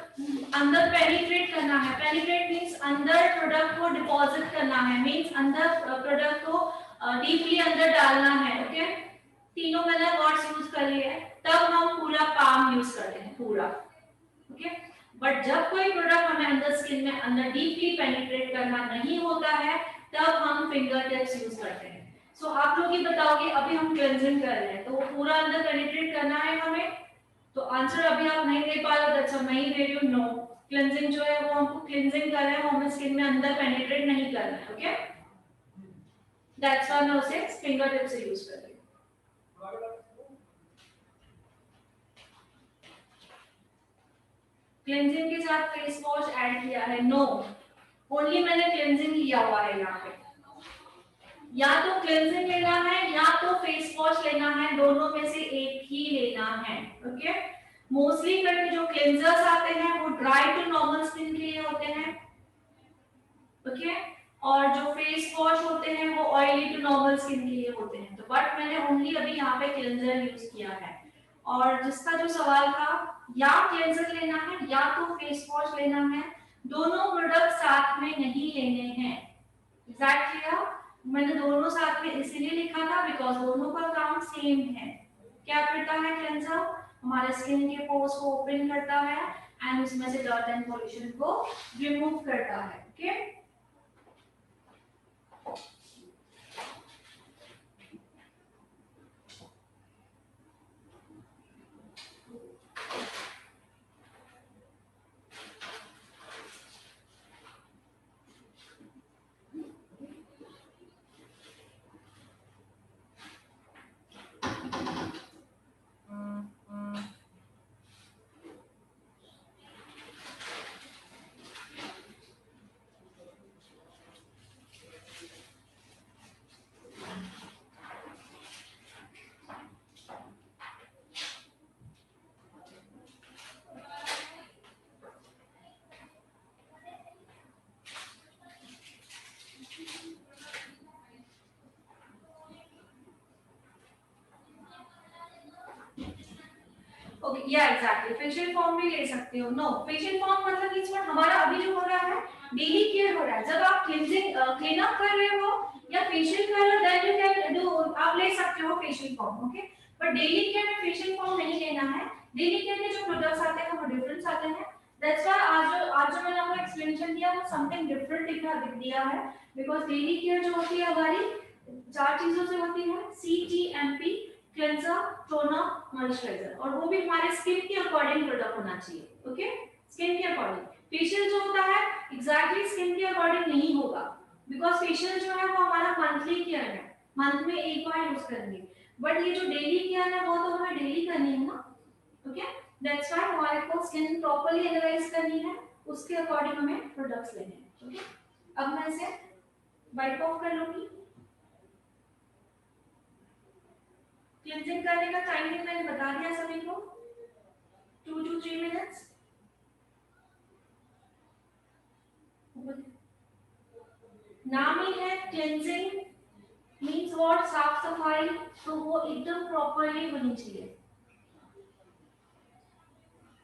Speaker 1: अंदर पेनिट्रेट करना है, पेनिट्रेट मींस अंदर प्रोडक्ट को डिपॉजिट करना है, मींस अंदर प्रोडक्ट को डीपली अंदर डालना है। ओके, तीनों मैंने वर्ड्स यूज कर लिए हैं, तब हम पूरा पाम यूज करते हैं पूरा। ओके, बट जब कोई प्रोडक्ट हमें अंदर स्किन में अंदर डीपली पेनिट्रेट करना नहीं होता है तब हम फिंगर टिप्स यूज करते हैं। सो आप लोग ही बताओगे, अभी हम क्लेंजिंग कर रहे हैं तो वो पूरा अंदर पेनिट्रेट करना है हमें, तो आंसर अभी आप नहीं दे पा रहे हो, अच्छा मैं ही दे रही हूँ, नो। क्लेंजिंग जो है वो हमको क्लेंजिंग कर रहे हैं, वो हमें स्किन में अंदर पेनिट्रेट नहीं करना है। ओके, दैट्स व्हाई मैं उसे फिंगर टिप से यूज कर रही हूँ। क्लेंजिंग के साथ फेस वॉश ऐड किया है, नो, ओनली मैंने क्लेंजिंग लिया हुआ है यहाँ पे। या तो क्लेंजिंग लेना है या तो फेस वॉश लेना है, दोनों में से एक ही लेना है। ओके, मोस्टली करके जो क्लेंजर्स आते हैं वो ड्राई टू नॉर्मल स्किन के लिए होते हैं। ओके, और जो फेस वॉश होते हैं वो ऑयली टू नॉर्मल स्किन के लिए होते हैं। तो बट मैंने ओनली अभी यहाँ पे क्लेंजर यूज किया है। और जिसका जो सवाल था, या क्लेंजर लेना है या तो फेस वॉश लेना है, दोनों प्रोडक्ट साथ में नहीं लेने हैं। एग्जैक्टली, मैंने दोनों साथ में इसीलिए लिखा था बिकॉज दोनों का काम सेम है। क्या करता है क्लेंजर, हमारे स्किन के पोर्स को ओपन करता है एंड उसमें से डर्ट एंड पॉल्यूशन को रिमूव करता है। ओके, या एग्जैक्टली फेशियल फॉर्म भी ले सकते हो। नो, फेशियल फॉर्म मतलब इस वक्त हमारा अभी जो हो रहा है डेली केयर हो रहा है। जब आप क्लींजिंग क्लीन अप कर रहे हो या फेशियल कर रहे हो देन यू कैन डू, आप ले सकते हो facial form, okay. But daily care में फेशियल फॉर्म नहीं लेना है। डेली केयर के जो प्रोडक्ट्स आते हैं वो डिफरेंट आते हैं। दैट्स व्हाई आज जो मैंने आपको एक्सप्लेनेशन दिया वो समथिंग डिफरेंट दिया है, बिकॉज़ डेली केयर जो होती है हमारी 4 चीजों से होती है, CTMP, क्लेंजर, टोनर, मॉइस्चराइजर, और वो भी हमारे स्किन के अकॉर्डिंग प्रोडक्ट होना चाहिए, ओके, स्किन के अकॉर्डिंग। फेशियल जो होता है एग्जैक्टली स्किन के अकॉर्डिंग नहीं होगा, बिकॉज फेशियल जो है वो हमारा मंथली केयर है, मंथ में एक बार यूज करेंगे। बट ये जो डेली केयर है वो तो हमें डेली करनी है ना, ओके। दैट्स व्हाई हमारे को स्किन प्रॉपर्ली एनालाइज करनी है, उसके अकॉर्डिंग हमें प्रोडक्ट्स लेने हैं, ओके। अब मैं इसे वाइप ऑफ कर लूंगी। क्लींजिंग करने का टाइमिंग मैंने बता दिया सभी को, 2 to 3 मिनट्स। नाम ही है क्लींजिंग, मींस व्हाट, साफ सफाई, तो वो एकदम प्रॉपर्ली होनी चाहिए।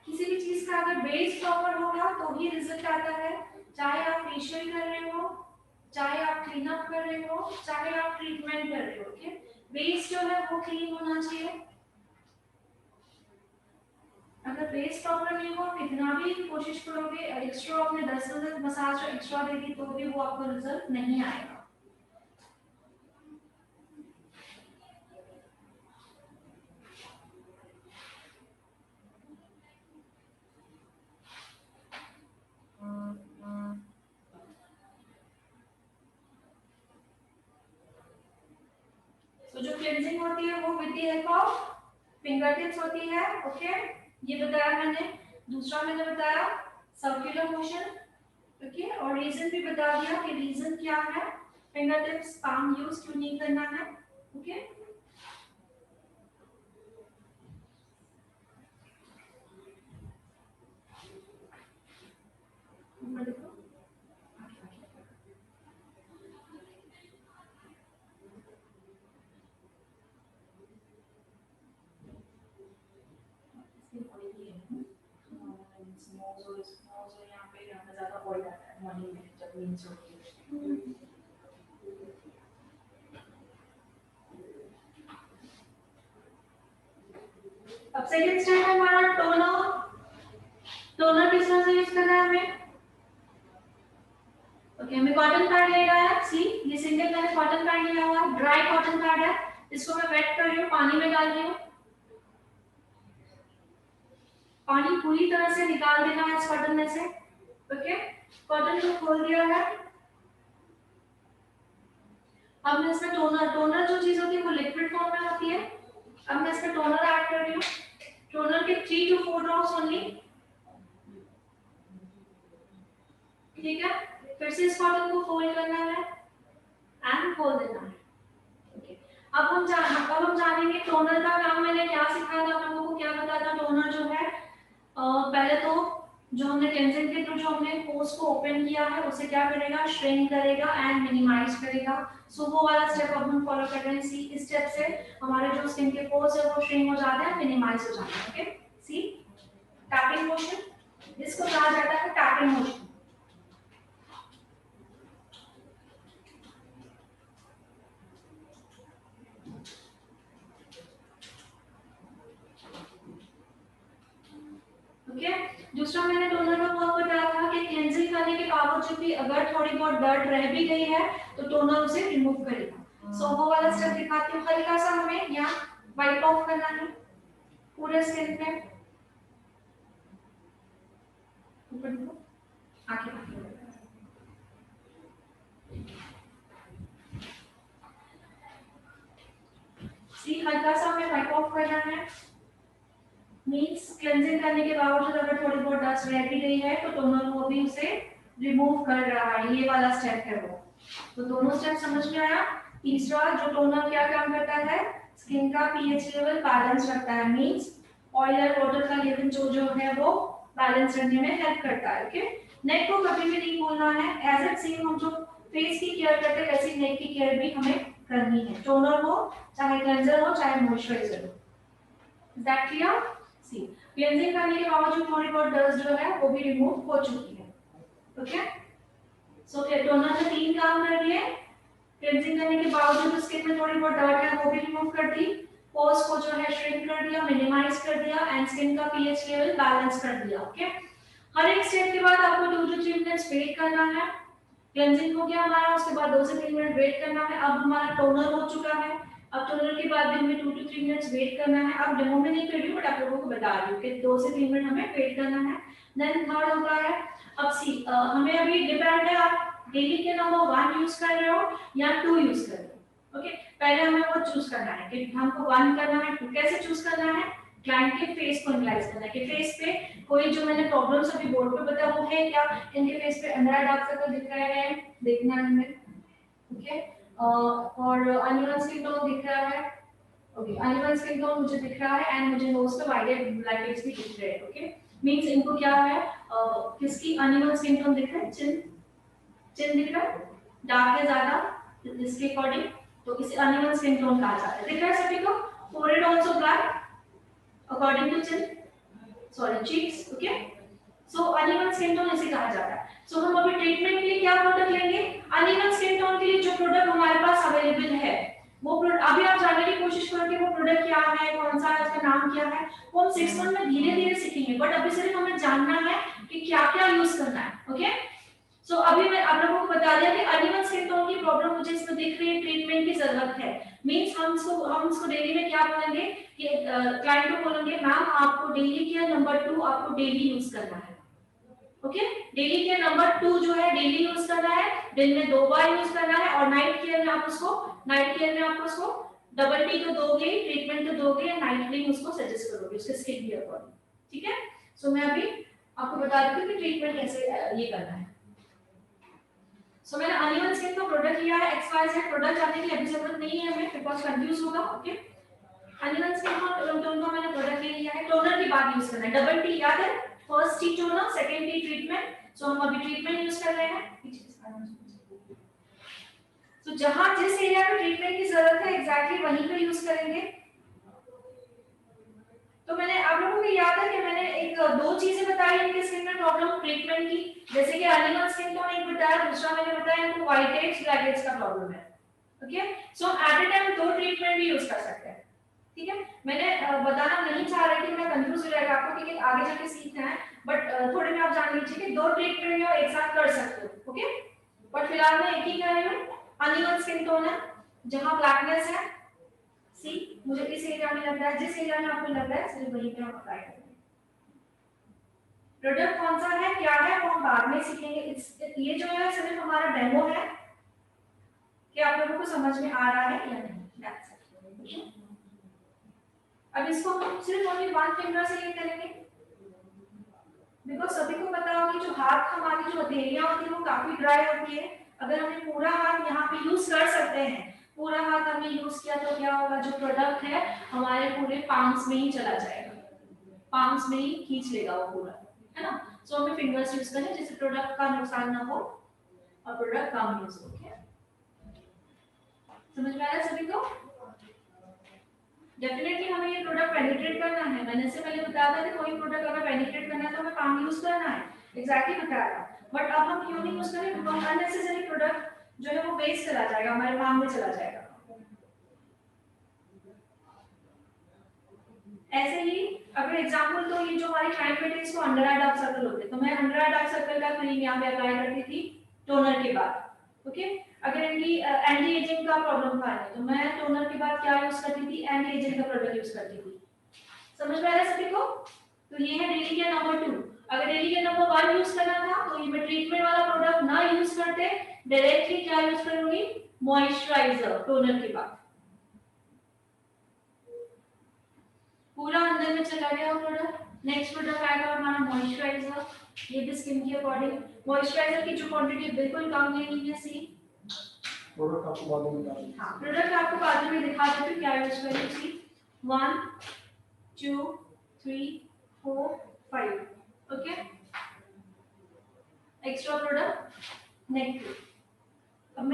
Speaker 1: किसी भी चीज का अगर बेस प्रॉपर होगा तो ही रिजल्ट आता है, चाहे आप फेशियल कर रहे हो, चाहे आप क्लीन अप कर रहे हो, चाहे आप ट्रीटमेंट कर रहे हो, ओके। बेस जो है वो क्लीन होना चाहिए। अगर बेस प्रॉपर नहीं हो, कितना भी कोशिश करोगे, एक्स्ट्रा आपने 10 मिनट मसाज एक्स्ट्रा देगी तो भी वो आपको रिजल्ट नहीं आएगा। तो जो क्लींजिंग होती है वो with the help of finger tips होती है, ओके। ये बताया मैंने। दूसरा मैंने बताया सर्कुलर मोशन, ओके, और रीजन भी बता दिया कि रीजन क्या है, फिंगर टिप्स पाम यूज क्यों नहीं करना है, ओके। अब सेकंड स्टेप है हमारा टोनर। टोनर किस तरह से यूज करना है हमें, ओके। हमें कॉटन पैड लेना है, सी ये सिंगल मैंने कॉटन पैड लिया हुआ है, ड्राई कॉटन पैड है, इसको मैं वेट कर रही हूँ, पानी में डाल रही हूँ। पानी पूरी तरह से निकाल देना है इस कॉटन में से, ओके। कॉटन को खोल दिया है। अब मैं इसमें टोनर जो चीज होती है वो लिक्विड फॉर्म में होती है। अब मैं इसमें टोनर ऐड कर रही हूँ। टोनर के 3 to 4 ड्रॉप्स ओनली, ठीक है। फिर से इस कॉटन को फोल्ड करना है एंड खोल देना है, ओके। अब हम जानेंगे टोनर का काम मैंने क्या सिखाया था आप लोगों को, क्या बताया था। टोनर जो है पहले तो जो हमने क्लेंजिंग के थ्रू जो हमने पोर्स को ओपन किया है उसे क्या करेगा, श्रिंक करेगा एंड मिनिमाइज करेगा। सो वो वाला स्टेप अब हम फॉलो कर रहे हैं। सी इस स्टेप से हमारे जो स्किन के पोर्स है वो श्रिंक हो जाते हैं, मिनिमाइज हो जाते हैं, ओके। सी टैपिंग मोशन, इसको कहा जाता है टैपिंग मोशन। ओके। दूसरा मैंने टोनर का वर्क बताया था कि क्लेंजिंग करने के बावजूद भी अगर थोड़ी बहुत डर्ट रह भी गई है तो टोनर उसे रिमूव करेगा। सो वो वाला स्टेप दिखाती हूँ। हल्का सा हमें यहाँ वाइप ऑफ करना है पूरे स्किन पे, ऊपर को आगे सी हल्का सा हमें वाइप ऑफ करना है। मींस क्लेंजिंग करने के बावजूद अगर थोड़ी बहुत डस्ट रह भी गई है तो टोनर वो भी उसे रिमूव कर रहा है, ये वाला स्टेप है वो। तो दोनों स्टेप समझ में आया। तीसरा जो टोनर क्या काम करता है, स्किन का पीएच लेवल बैलेंस रखता है, मींस ऑयल और वाटर का लेवल जो है वो बैलेंस रखने में हेल्प करता है, ओके। नेक को कभी भी नहीं भूलना है। एज इट सेम हम जो फेस की केयर करते हैं वैसे नेक की केयर भी हमें करनी है, टोनर हो चाहे क्लेंजर हो चाहे मॉइस्चराइजर हो। Is that clear? See cleansing करने के बावजूद थोड़ी बहुत डस्ट जो है वो भी रिमूव हो चुकी है। ओके, सो टोनर ने 3 काम कर दिए। क्लेंजिंग करने के बावजूद स्किन में थोड़ी बहुत डर्ट है वो भी रिमूव कर दी, पोर्स को जो है श्रिंक कर दिया, मिनिमाइज कर दिया एंड स्किन का पीएच लेवल बैलेंस कर दिया। ओके, हर एक स्टेप के बाद आपको 2 to 3 मिनट्स वेट करना है। क्लेंजिंग हो गया हमारा, उसके बाद 2 से 3 मिनट वेट करना है। अब हमारा टोनर हो चुका है, अब टोनर के बाद भी हमें 2 to 3 मिनट्स वेट करना है। अब डेमो में नहीं कर रही हूं बट आप लोगों को बता रही हूं कि 2 से 3 मिनट हमें वेट करना है। देन थर्ड होता है, अब सी हमें अभी डिपेंड है आप डेली के नंबर 1 यूज कर रहे हो या 2 यूज कर रहे हो। ओके, पहले हमें वो चूज करना है कि हमको 1 करना है, 2 कैसे चूज करना है, क्लाइंट के फेस को एनालाइज करना है कि फेस पे कोई जो मैंने प्रॉब्लम्स अभी बोर्ड पे बताया वो है क्या, इनके फेस पे अंदर डार्क सर्कल दिख रहा है, देखना है हमें। ओके, और अनइवन स्किन टोन दिख रहा है। ओके, अनइवन स्किन टोन मुझे दिख रहा है एंड मुझे नोज पे वाइडेड ब्लैक हेड्स भी दिख रहे हैं। ओके, मींस इनको क्या है, किसकी अनइवन स्किन टोन दिख रहा है, चिन दिख रहा है, डार्क है ज्यादा इसके अकॉर्डिंग, तो इसे अनइवन स्किन टोन कहा जाता है। दिख रहा है सभी को, forehead also black according to chin, sorry cheeks. Okay, so uneven skin tone इसे कहा जाता है। सो हम अभी ट्रीटमेंट के लिए क्या प्रोडक्ट लेंगे, अनइवन स्किन टोन के लिए जो प्रोडक्ट हमारे पास अवेलेबल है वो प्रोडक्ट अभी आप जानने की कोशिश करो कि वो प्रोडक्ट क्या है, कौन सा है, उसका नाम क्या है, वो हम 6 मंथ में धीरे-धीरे सीखेंगे, बट अभी सिर्फ हमें जानना है कि क्या-क्या यूज करना है। ओके, सो अभी मैं आप लोगों को बता दिया कि अनइवन स्किन टोन की प्रॉब्लम मुझे इसमें दिख रही है, ट्रीटमेंट की जरूरत है। मींस हम इसको डेली में क्या बोलेंगे कि क्लाइंट को बोलेंगे मैम आपको डेली केयर नंबर 2 आपको डेली यूज करना है। ओके, डेली केयर नंबर 2 जो है डेली यूज करना है, दिन में 2 बार यूज करना है, और नाइट केयर में आप उसको डबल टी तो दोगे, ट्रीटमेंट तो दोगे, या नाइट क्रीम उसको सजेस्ट करोगे उसके स्किन के अकॉर्डिंग। ठीक है, सो मैं अभी आपको बता देती हूं कि ट्रीटमेंट कैसे ये करना है। सो मैंने अनइवन स्किन का प्रोडक्ट लिया है, XYZ प्रोडक्ट जानने की अभी जरूरत नहीं है हमें बिकॉज़ कंफ्यूज होगा। ओके, अनइवन स्किन का टोन का मैंने प्रोडक्ट ले लिया है। टोनर की बात यूज करना है, डबल टी याद है, first T toner, second T treatment. So हम अभी ट्रीटमेंट यूज कर रहे हैं। सो जहां जिस एरिया में ट्रीटमेंट की जरूरत है एग्जैक्टली वहीं पे यूज करेंगे। तो मैंने आप लोगों को याद है कि मैंने एक 2 चीजें बताई इनके स्किन में प्रॉब्लम ट्रीटमेंट की, जैसे कि अनइवन स्किन टोन एक बताया, दूसरा मैंने बताया इनको व्हाइट हेड्स ब्लैक हेड्स का प्रॉब्लम है। Okay, so at a time 2 treatment भी यूज कर सकते हैं। ठीक है, मैंने बताना नहीं चाह रही थी, मैं कंफ्यूज हो जाएगा आपको क्योंकि आगे जाके सीखना है, बट थोड़े में आप जान लीजिए कि 2 ट्रीटमेंट आप एक साथ कर सकते हो। ओके, बट फिलहाल मैं एक ही कर रही हूं। अनइवन स्किन टोन है, जहां ब्लैकनेस है, सी मुझे इस एरिया में लग रहा है, जिस एरिया में आपको लग रहा है सिर्फ वहीं पे आप अप्लाई करेंगे। प्रोडक्ट कौन सा है, क्या है, वो हम बाद में सीखेंगे। ये जो है सिर्फ हमारा डेमो है कि आप लोगों को समझ में आ रहा है या नहीं। अब इसको हम सिर्फ ओनली 1 फिंगर से ये करेंगे बिकॉज़ सभी को पता होगा कि जो हाथ हमारी जो हथेलियां होती है वो काफी ड्राई होती है। अगर हमें पूरा हाथ यहाँ पे यूज कर सकते हैं, पूरा हाथ हमने यूज किया तो क्या होगा, जो प्रोडक्ट है हमारे पूरे पाम्स में ही चला जाएगा, पाम्स में ही खींच लेगा वो पूरा, है ना। सो हमें फिंगर्स यूज करें जिससे प्रोडक्ट का नुकसान ना हो और प्रोडक्ट कम यूज हो। समझ में आया सभी को? डेफिनेटली हमें ये प्रोडक्ट पेनिट्रेट करना है। मैंने इससे पहले बताया था कि कोई प्रोडक्ट अगर पेनिट्रेट करना है तो हमें पाम यूज करना है, एग्जैक्टली बताया था। बट अब हम क्यों नहीं यूज करें, बिकॉज़ अननेसेसरी प्रोडक्ट जो है वो वेस्ट चला जाएगा, हमारे पाम में चला जाएगा। ऐसे ही अगर एग्जांपल तो ये जो हमारी क्लाइंट है इसको अंडर आई डार्क सर्कल होते हैं, तो मैं अंडर आई डार्क सर्कल का क्रीम यहां पे अप्लाई करती थी टोनर के बाद। ओके, अगर इनकी एंटी एजिंग का प्रॉब्लम था तो मैं टोनर के बाद क्या यूज करती थी, एंटी एजिंग का प्रोडक्ट यूज करती थी। समझ में आ रहा है सभी को? तो ये है डेली केयर नंबर 2। अगर डेली केयर नंबर 1 यूज करना था तो ये मैं ट्रीटमेंट वाला प्रोडक्ट ना यूज करते, डायरेक्टली क्या यूज करूंगी, मॉइस्चराइजर टोनर के बाद। पूरा अंदर में चला गया प्रोडक्ट। नेक्स्ट प्रोडक्ट आएगा हमारा मॉइस्चराइजर, ये भी स्किन के अकॉर्डिंग। मॉइस्चराइजर की जो क्वांटिटी बिल्कुल कम लेनी है, सी
Speaker 2: प्रोडक्ट आपको बाद में बता दूं।
Speaker 1: हां, प्रोडक्ट आपको बाद में दिखा देती हूं क्या यूज करें। सी 1 2 3 4 5। Okay, extra product next. अब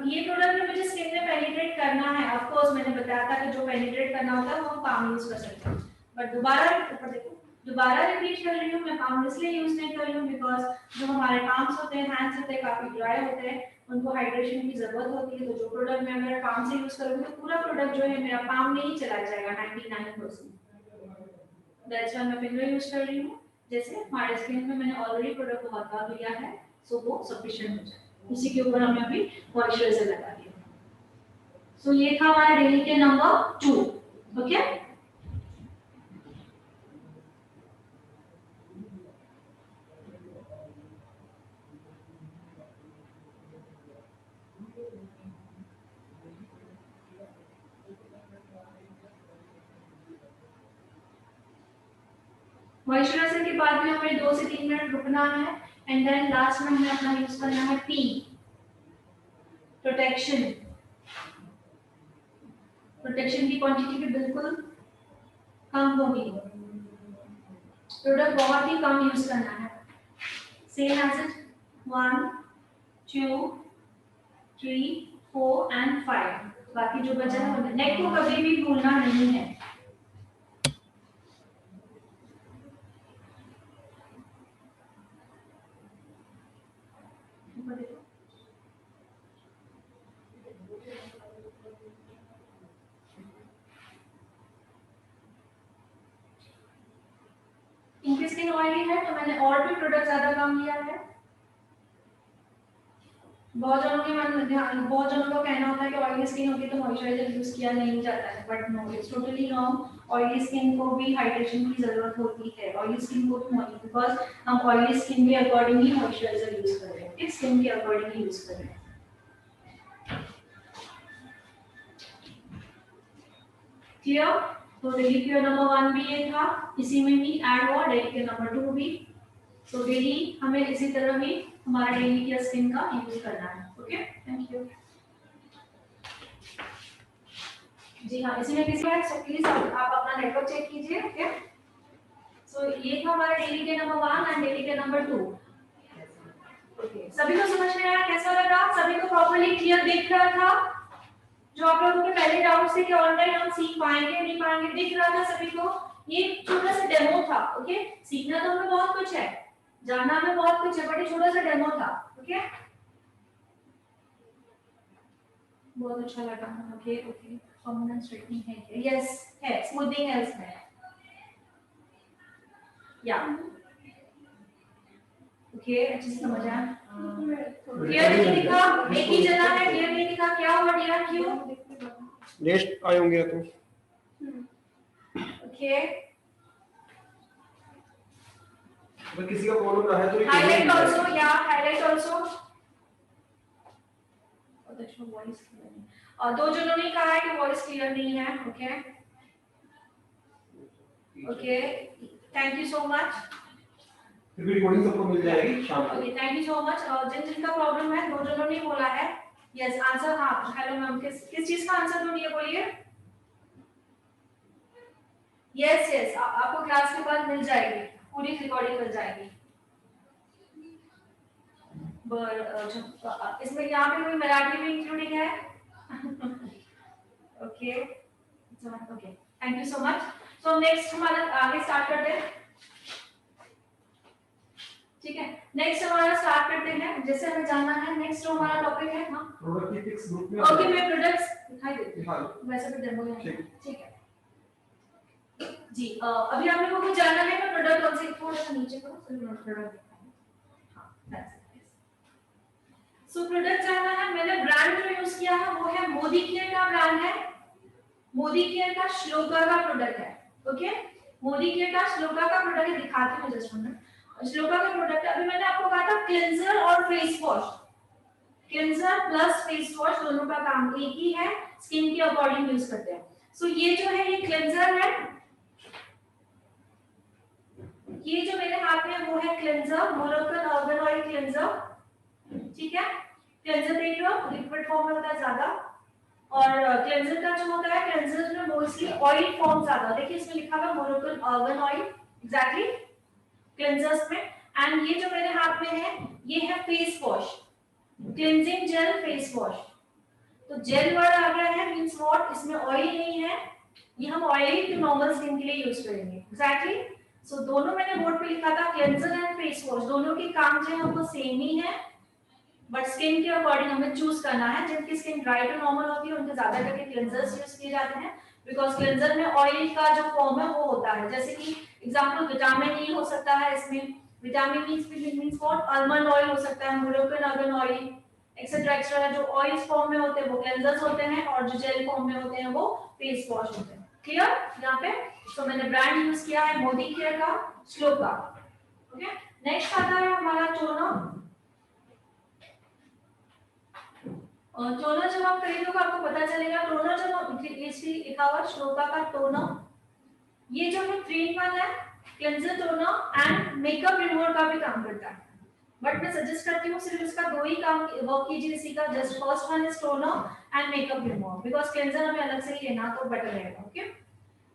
Speaker 1: ये प्रोडक्ट में मुझे स्किन में पेनिट्रेट करना है। ऑफ कोर्स मैंने बताया था कि जो पेनिट्रेट करना होता है वो हम पाम यूज कर सकते हैं, बट दोबारा ऊपर देखो दोबारा रिपीट कर रही हूँ, मैं पाम इसलिए यूज नहीं कर रही हूँ बिकॉज जो हमारे पाम्स होते हैं, हैंड्स होते हैं, काफी ड्राई होते हैं, उनको हाइड्रेशन की जरूरत होती है। तो जो प्रोडक्ट मैं मेरा पाम से यूज करूंगी तो पूरा प्रोडक्ट जो है मेरा पाम में ही चला जाएगा 99%। दैट्स व्हाई मैं फिंगर यूज कर रही हूँ। जैसे हमारे स्किन में मैंने ऑलरेडी प्रोडक्ट बहुत बार लिया है, सो वो सफिशिएंट हो जाए। इसी के ऊपर हमने अभी मॉइस्चराइजर लगा दिया। सो ये था हमारा डेली के नंबर 2। ओके, मॉइस्चराइजर के बाद में हमें 2 से 3 मिनट रुकना है एंड देन लास्ट में हमें अपना यूज करना है पी, प्रोटेक्शन। प्रोटेक्शन की क्वांटिटी भी बिल्कुल कम होगी, प्रोडक्ट बहुत ही कम यूज करना है। Same as it 1 2 3 4 and 5। बाकी जो बचा है नेक को कभी भी भूलना नहीं है। इनकी स्किन ऑयली है तो मैंने और भी प्रोडक्ट ज्यादा कम लिया है। बहुत जनों का कहना होता है कि ऑयली स्किन होती है तो मॉइस्चराइजर यूज किया नहीं जाता है, but no, it's totally wrong. Oily skin को भी हाइड्रेशन की जरूरत होती है, ऑयली स्किन को भी बिकॉज हम ऑयली स्किन के अकॉर्डिंग ही मॉइस्चराइजर यूज कर रहे हैं, इस स्किन के अकॉर्डिंग ही यूज कर रहे हैं। क्लियर? तो डेली के नंबर 1 भी ये था, इसी में ही ऐड हुआ डेली के नंबर 2 भी। तो डेली हमें इसी तरह ही हमारा डेली केयर स्किन का यूज करना है। Okay, thank you. जी हाँ, इसी में किसी बात सो प्लीज आप अपना नेटवर्क चेक कीजिए। ओके, सो ये था हमारा डेली के नंबर 1 एंड डेली के नंबर 2। ओके, सभी को समझ में आया? कैसा लगा? सभी को प्रॉपर्ली क्लियर दिख रहा था? जो आप लोगों के पहले डाउट थे कि ऑनलाइन हम सीख पाएंगे नहीं पाएंगे, दिख रहा था सभी को? ये छोटा सा डेमो था। ओके, सीखना तो हमें बहुत कुछ है, जानना हमें बहुत कुछ है, बट ये छोटा सा डेमो था। ओके, बहुत अच्छा लगा। ओके ओके, परमानेंट स्ट्रेटनिंग है क्या? यस है, स्मूथिंग हेल्स है या ओके, अच्छे से समझ आया? क्लियर नहीं दिखा? एक ही जगह है, क्लियर नहीं दिखा, क्या हुआ डियर? क्यों?
Speaker 2: नेक्स्ट आए होंगे तो
Speaker 1: ओके,
Speaker 2: अगर किसी का प्रॉब्लम रहा है तो
Speaker 1: हाईलाइट आल्सो, या हाईलाइट आल्सो। अच्छा, वॉइस क्लियर नहीं, और 2 जनों ने कहा है कि वॉइस क्लियर नहीं है। Okay okay, thank you so much.
Speaker 2: फिर भी रिकॉर्डिंग सबको मिल जाएगी शाम को।
Speaker 1: Okay, thank you so much. जिनका प्रॉब्लम है, 2 जनों ने बोला है। Yes, answer. हाँ, हेलो मैम, किस चीज का आंसर दूंगी बोलिए? यस यस, आपको क्लास के बाद मिल जाएगी, पूरी रिकॉर्डिंग मिल जाएगी। इसमें यहाँ पे कोई मराठी में इंक्लूडिंग है? Okay okay, thank you so much. So next हमारा आगे स्टार्ट करते हैं। ठीक है, नेक्स्ट हमारा स्टार्ट करते हैं। जैसे हमें जानना है नेक्स्ट जो हमारा टॉपिक है। हाँ,
Speaker 2: प्रोडक्ट की फिक्स ग्रुप में
Speaker 1: ओके, मैं प्रोडक्ट्स दिखाई देती
Speaker 2: हाँ
Speaker 1: हूँ, वैसे भी डेमो है।
Speaker 2: ठीक
Speaker 1: है जी। अभी आप लोगों को जानना है मैं प्रोडक्ट कौन से, थोड़ा सा नीचे करो तो मैं प्रोडक्ट दिखाऊं। हाँ, दैट्स इट। सो प्रोडक्ट जानना है। मैंने ब्रांड जो यूज किया है वो है मोदी केयर का ब्रांड है। मोदी केयर का श्लोका का प्रोडक्ट है। ओके, मोदी केयर का श्लोका का प्रोडक्ट है, दिखाती हूं जस्ट मिनट। श्लोका का प्रोडक्ट है। अभी मैंने आपको कहा था क्लेंजर और face wash, cleanser plus face wash दोनों का काम एक ही है, स्किन के अकॉर्डिंग यूज करते हैं। सो ये जो है ये क्लेंजर है, ये जो मेरे हाथ में वो है क्लेंजर, मोरोकन ऑर्गन ऑयल क्लेंजर। ठीक है, क्लेंजर देख लो, लिक्विड फॉर्म में होता है ज्यादा, और क्लेंजर का जो होता है, क्लेंजर में मोस्टली ऑयल फॉर्म ज्यादा। देखिए इसमें लिखा हुआ मोरोकन ऑर्गन ऑयल एग्जैक्टली क्लेंजर्स में। एंड ये जो मेरे हाथ में है ये है face wash, cleansing jail face wash. तो जेल वर्ड आ गया है, मींस व्हाट, इसमें ऑयल नहीं है, ये हम ऑयली टू नॉर्मल स्किन के लिए यूज करेंगे। एग्जैक्टली सो दोनों मैंने बोर्ड पे लिखा था, क्लेंजर एंड फेस वॉश, दोनों के काम जो है वो सेम ही है, बट स्किन के अकॉर्डिंग हमें चूज करना है। जिनकी स्किन ड्राई टू नॉर्मल होती है उनके ज्यादा करके क्लेंजर्स यूज किए जाते हैं, बिकॉज क्लेंजर में ऑयल का जो फॉर्म है वो होता है। जैसे कि एग्जांपल विटामिन ई हो सकता है, इसमें vitamin E means what, almond oil हो सकता है, मोरोकन आर्गन ऑयल एक्सेट्रा एक्सेट्रा, जो ऑयल फॉर्म में होते हैं वो क्लेंजर्स होते हैं, और जो जेल फॉर्म में होते हैं वो फेस वॉश होते हैं। क्लियर यहाँ पे? तो मैंने ब्रांड यूज किया है मोदी केयर का, स्लो का। ओके, नेक्स्ट आता है हमारा टोनर। और टोनर जब आप खरीदोगे आपको पता चलेगा, टोनर जब इसकी लिखा हुआ श्लोका का टोनर, ये जो है 3 in 1 है, cleanser toner and makeup remover का भी काम करता है। बट मैं सजेस्ट करती हूँ सिर्फ इसका 2 ही काम वर्क कीजिए इसी का, just first one is toner and makeup remover, because cleanser हमें अलग से ही लेना तो बेटर रहेगा। ओके,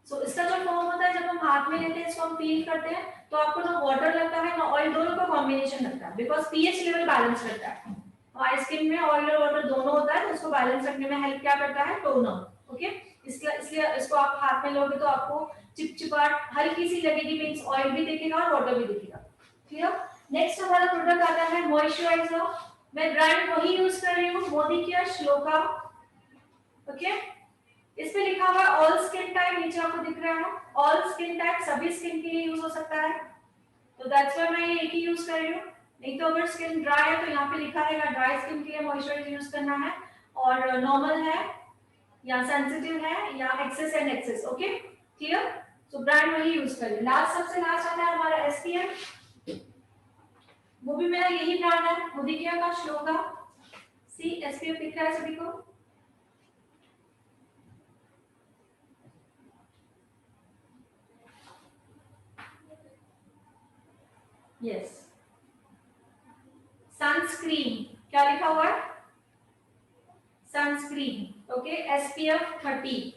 Speaker 1: सो इसका जो फॉर्म होता है, जब हम हाथ में लेते हैं इसको हम फील करते हैं तो आपको ना वाटर लगता है ना ऑयल, दोनों का कॉम्बिनेशन लगता है, बिकॉज पीएच लेवल बैलेंस करता है। हमारी स्किन में ऑयल और वाटर दोनों होता है, तो उसको बैलेंस रखने में हेल्प क्या करता है? टोनर। ओके, इसलिए इसको आप हाथ में लोगे तो आपको चिपचिपाहट हल्की सी लगेगी, मींस ऑयल भी दिखेगा और वाटर भी दिखेगा। क्लियर? नेक्स्ट हमारा प्रोडक्ट आता है मॉइस्चराइजर। मैं ब्रांड वही यूज कर रही हूँ, मोदी केयर श्लोका। ओके, इस पे लिखा हुआ है ऑल स्किन टाइप, नीचे आपको दिख रहा है ऑल स्किन टाइप, सभी स्किन के लिए यूज हो सकता है, तो दैट्स व्हाई मैं ये एक ही यूज कर रही हूँ। नहीं तो अगर स्किन ड्राई है तो यहाँ पे लिखा रहेगा ड्राई स्किन के लिए मॉइस्चराइजर यूज करना है, और नॉर्मल है या सेंसिटिव है या excess and excess. Okay, clear? So brand वही यूज करिए। लास्ट, सबसे लास्ट आता है हमारा एसपीएफ, वो भी मेरा यही ब्रांड है, मोदी केयर का श्लोका। सी एसपीएफ दिख रहा है सभी को? यस, सनस्क्रीन, क्या लिखा हुआ है? Sunscreen. Okay, SPF 30,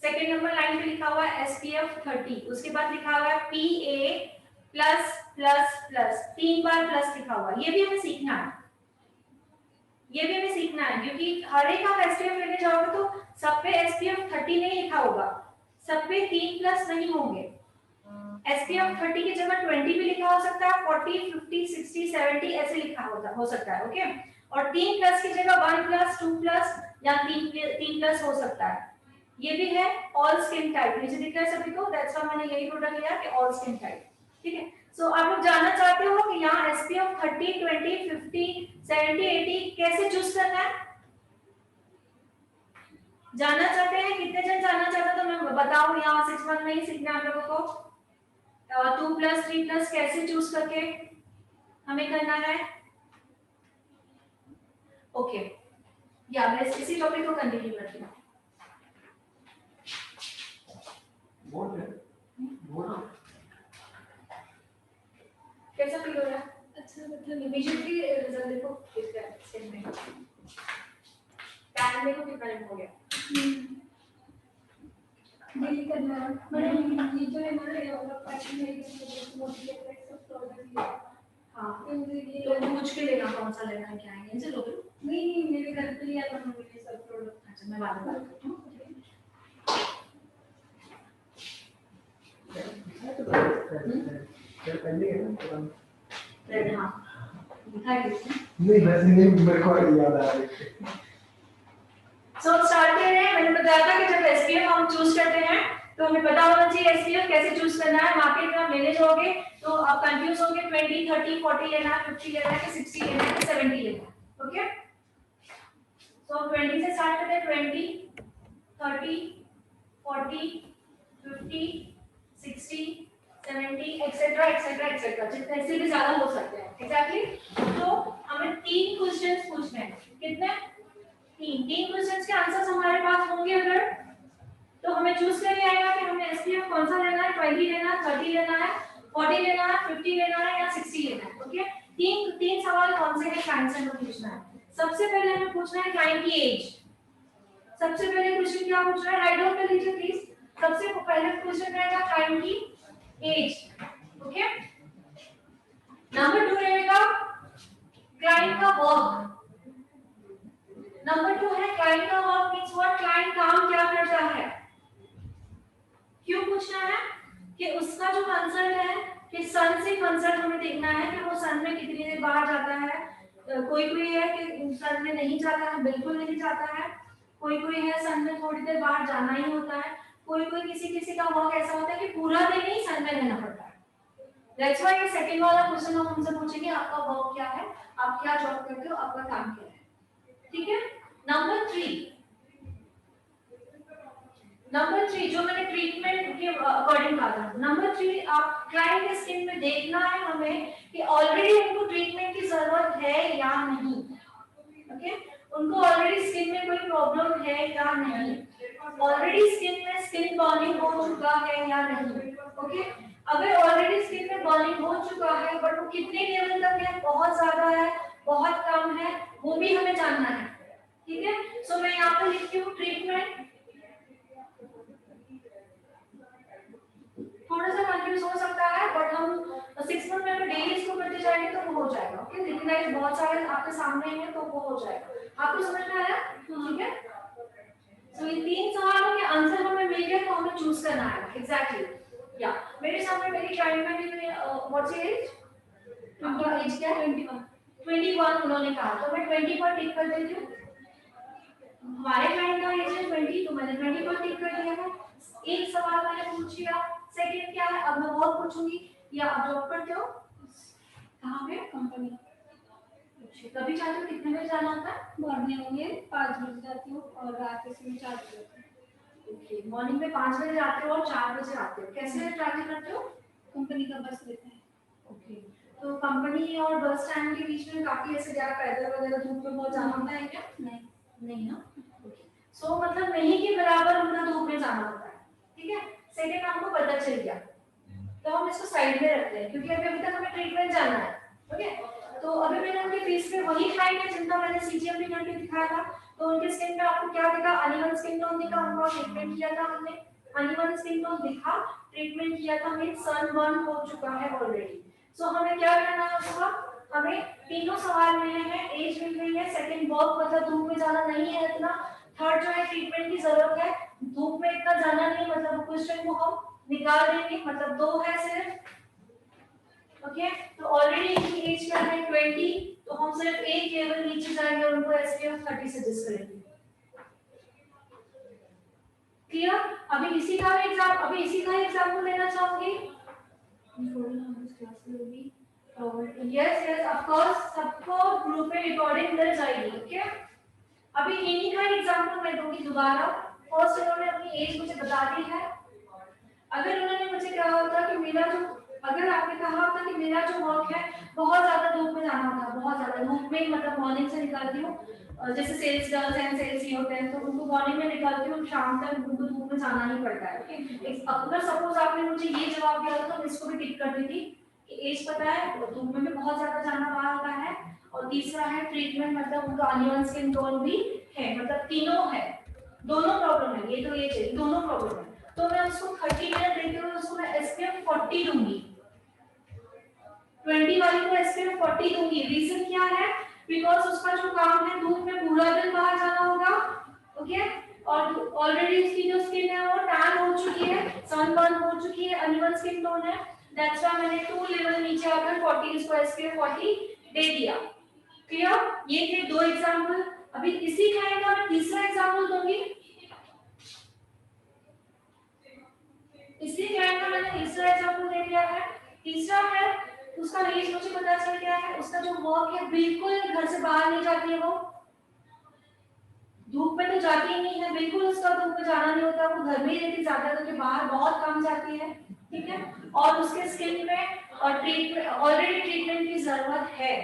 Speaker 1: second number line पे लिखा हुआ है एसपीएफ 30, उसके बाद लिखा हुआ है पीए प्लस प्लस प्लस, 3 बार प्लस लिखा हुआ है। ये भी हमें सीखना है, ये भी हमें सीखना है, क्योंकि हर एक आप एसपीएफ लेने जाओगे तो सब पे एसपीएफ 30 नहीं लिखा होगा, सब पे 3 प्लस नहीं होंगे। एसपीएफ 30 की जगह 20 भी लिखा हो सकता है, 40, 50, 60, 70 ऐसे लिखा हो सकता है। ओके, और 3 प्लस की जगह 1 प्लस, 2 प्लस या 3 प्लस हो सकता है। ये भी है ऑल स्किन टाइप, नीचे दिख रहा है सभी को, दैट्स व्हाई मैंने यही प्रोडक्ट लिया कि ऑल स्किन टाइप। ठीक है, सो आप लोग जानना चाहते हो कि यहाँ एसपीएफ 30, 20, 50, 70, 80 कैसे चूज करना है? जानना चाहते हैं? कितने जन जानना चाहते हैं? तो मैं बताऊं, यहाँ 6 मंथ में ही सीखना है आप लोगों को। 2 प्लस 3 प्लस कैसे चूज करके हमें करना है। ओके, या मैं इसी टॉपिक को कंटिन्यू करती हूँ। कैसा फील हो रहा है?
Speaker 3: अच्छा, मतलब
Speaker 1: इमीडिएटली रिजल्ट देखो दिख रहा है स्किन में, टैन देखो कितना रिमूव हो गया।
Speaker 3: डेली करना है, मतलब ये जो है ना, ये वाला पैटर्न है, ये मोटिवेट है सब प्रोडक्ट है।
Speaker 1: हाँ,
Speaker 3: मुझे ये
Speaker 1: तो पूछ के लेना कौन सा लेना है, क्या है, इनसे लोगे?
Speaker 3: नहीं, मेरे घर पे लिया था मैंने ये सब प्रोडक्ट।
Speaker 1: अच्छा, मैं बाद में बात करती हूँ। रेड, हाँ दिखाई दीजिए।
Speaker 2: नहीं वैसे नहीं, मेरे को याद आ रही है।
Speaker 1: सो स्टार्ट कर रहे हैं। मैंने बताया था कि जब एसपीएफ हम चूज करते हैं तो हमें पता होना चाहिए एसपीएफ कैसे चूज करना है। मार्केट में आप लेने जाओगे तो आप कंफ्यूज होंगे, 20, 30, 40 लेना है, 50 लेना है कि 60 लेना है कि 70 लेना है। ओके, सो 20 से स्टार्ट करते हैं, 20, 30, 40, 50, 60, 70 एक्सेट्रा एक्सेट्रा एक्सेट्रा, जितने से भी ज्यादा हो सकते हैं। एग्जैक्टली, तो हमें 3 क्वेश्चंस पूछने हैं। कितने? 3 क्वेश्चंस के आंसर्स हमारे पास होंगे अगर, तो हमें चूज करने आएगा कि हमें एसपीएफ कौन सा लेना है, 20 लेना है, 30 लेना है, 40 लेना है, 50 लेना है या 60 लेना है। ओके, तीन सवाल कौन से हैं क्लाइंट से हमें पूछना है। सबसे पहले हमें पूछना है क्लाइंट की एज। सबसे पहले क्वेश्चन क्या पूछ रहा है, राइट डाउन कर लीजिए प्लीज। सबसे पहले क्वेश्चन रहेगा क्लाइंट की एज। ओके, नंबर 2 रहेगा क्लाइंट का वर्क। नंबर 2 है क्लाइंट का वर्क मींस व्हाट, क्लाइंट काम क्या करता है। क्यों पूछना है कि उसका जो कंसर्न कंसर्न हमें देखना है कि वो सन में कितनी देर बाहर जाता है। कोई कोई है कि सन में नहीं जाता है, बिल्कुल नहीं जाता है। कोई कोई है सन में थोड़ी देर बाहर जाना ही होता है। कोई कोई किसी किसी का वर्क ऐसा होता है कि पूरा दिन ही सन में रहना पड़ता है। दैट्स व्हाई ये सेकंड वाला क्वेश्चन हम हमसे पूछेंगे आपका वर्क क्या है, आप क्या जॉब करते हो, आपका काम क्या है। ठीक है। नंबर 3 जो मैंने ट्रीटमेंट के अकॉर्डिंग कहा था। नंबर 3 आप क्लाइंट के स्किन में देखना है हमें कि ऑलरेडी उनको ट्रीटमेंट की जरूरत है या नहीं। ओके, उनको ऑलरेडी स्किन में कोई प्रॉब्लम है या नहीं, ऑलरेडी स्किन में स्किन बर्निंग हो चुका है या नहीं। ओके, अगर ऑलरेडी स्किन में बर्निंग हो चुका है बट वो कितने लेवल तक है, बहुत ज्यादा है, बहुत कम है, वो भी हमें जानना है। ठीक है, सो मैं यहाँ पे लिखती हूँ ट्रीटमेंट। थोड़ा सा कंफ्यूज हो सकता है बट हम 6 मंथ में अगर डेली इसको करते जाएंगे तो वो हो जाएगा। ओके, लेकिन गाइस बहुत सारे आपके सामने हैं तो वो हो जाएगा। आपको समझ में आया? ठीक है। सो ये 3 सवालों के आंसर हमें मिल गए तो हमें चूज करना है एग्जैक्टली। या मेरे सामने मेरी क्लाइंट में व्हाट्स योर एज? आपका एज क्या है? 21 उन्होंने कहा, तो मैं 20 पर टिक कर देती हूँ। हमारे क्लाइंट का एज है 20 तो मैंने 20 पर टिक कर दिया है। एक सवाल मैंने पूछ लिया। सेकंड क्या है, अब मैं और पूछूंगी। या आप जॉब करते हो कहाँ पे? कंपनी। कभी चाहते हो कितने बजे जाना होता है?
Speaker 3: मॉर्निंग में 5 बजे जाती हूँ और रात में 4 बजे।
Speaker 1: ओके, मॉर्निंग में 5 बजे जाते हो और 4 बजे आते हो। कैसे ट्रैवल करते हो?
Speaker 3: कंपनी का बस लेते हैं।
Speaker 1: ओके, तो कंपनी और बस स्टैंड के बीच में काफी ऐसे ज्यादा पैदल वगैरह धूप में बहुत जाना होता है क्या? नहीं ना। ओके, सो मतलब नहीं के बराबर उतना धूप में जाना होता है। ठीक है, सेकंड आपको पता चल गया तो हम इसको साइड में रखते हैं क्योंकि अभी तक हमें ट्रीटमेंट जाना है। ओके, तो अभी मैंने उनके फेस पे वही क्लाइंट है जिनका मैंने सीजीएम भी करके दिखाया था। तो उनके स्किन पे आपको क्या दिखा? अनइवन स्किन टोन दिखा, उनका ट्रीटमेंट किया था हमने। अनइवन स्किन टोन दिखा, ट्रीटमेंट किया था, मीन सनबर्न हो चुका है ऑलरेडी। सो हमें क्या करना है उसका? हमें तीनों सवाल मिले हैं, एज मिल गई है, सेकंड वर्क मतलब धूप में जाना नहीं है इतना, थर्ड जो है ट्रीटमेंट की जरूरत है, धूप में इतना जाना नहीं मतलब क्वेश्चन को हम निकाल देंगे, मतलब 2 है सिर्फ। ओके, तो ऑलरेडी इनकी एज क्या है 20, तो हम सिर्फ एक लेवल नीचे जाएंगे और उनको एसपीएफ 30 सजेस्ट करेंगे। क्लियर? अभी इसी का एग्जांपल लेना चाहूंगी। यस यस ऑफ कोर्स, सबको ग्रुप में रिकॉर्डिंग मिल जाएगी। ओके, अभी इन्हीं का एग्जांपल मैं दूंगी दोबारा। फर्स्ट इन्होंने अपनी एज मुझे बता दी है। अगर उन्होंने मुझे कहा होता कि मेरा जो, अगर आपने कहा होता कि मेरा जो वर्क है बहुत ज्यादा धूप में जाना होता, बहुत ज्यादा धूप में, मतलब मॉर्निंग से निकलती हूँ, जैसे सेल्स गर्ल्स एंड सेल्स ही होते हैं तो उनको मॉर्निंग में निकलती हूँ, शाम तक उनको धूप में जाना ही पड़ता है। ओके, अगर सपोज आपने मुझे ये जवाब दिया तो मैं इसको भी टिक करती थी कि एज पता है, धूप में भी बहुत ज्यादा जाना बाहर का है, और तीसरा है ट्रीटमेंट मतलब उनका अनइवन स्किन टोन भी है, मतलब तीनों है, दोनों प्रॉब्लम है, ये तो एज है, दोनों प्रॉब्लम है। तो मैं उसको 30 मिनट देते हुए उसको मैं एसपीएफ 40 दूंगी, 20 वाली को एसपीएफ 40 दूंगी। रीजन क्या है? बिकॉज उसका जो काम है धूप में पूरा दिन बाहर जाना होगा। ओके, और ऑलरेडी उसकी जो स्किन है वो टैन हो चुकी है, सनबर्न हो चुकी है, अनइवन स्किन टोन है। दैट्स व्हाई मैंने 2 लेवल नीचे आकर 40 इसको एसपीएफ 40 दे दिया। क्लियर? ये थे 2 एग्जांपल। अभी इसी क्लाइंट का मैं तीसरा एग्जांपल दूंगी। इसी क्लाइंट का मैंने तीसरा एग्जांपल दे दिया है। तीसरा है उसका एज मुझे पता चल गया है, उसका जो वर्क है बिल्कुल घर से बाहर नहीं जाती है, वो धूप में तो जाती ही नहीं है, बिल्कुल उसका धूप में जाना नहीं होता, वो घर में ही रहती, ज्यादा करके बाहर बहुत कम जाती है। ठीक है, और उसके स्किन में और ट्रीटमेंट, ऑलरेडी ट्रीटमेंट की जरूरत है।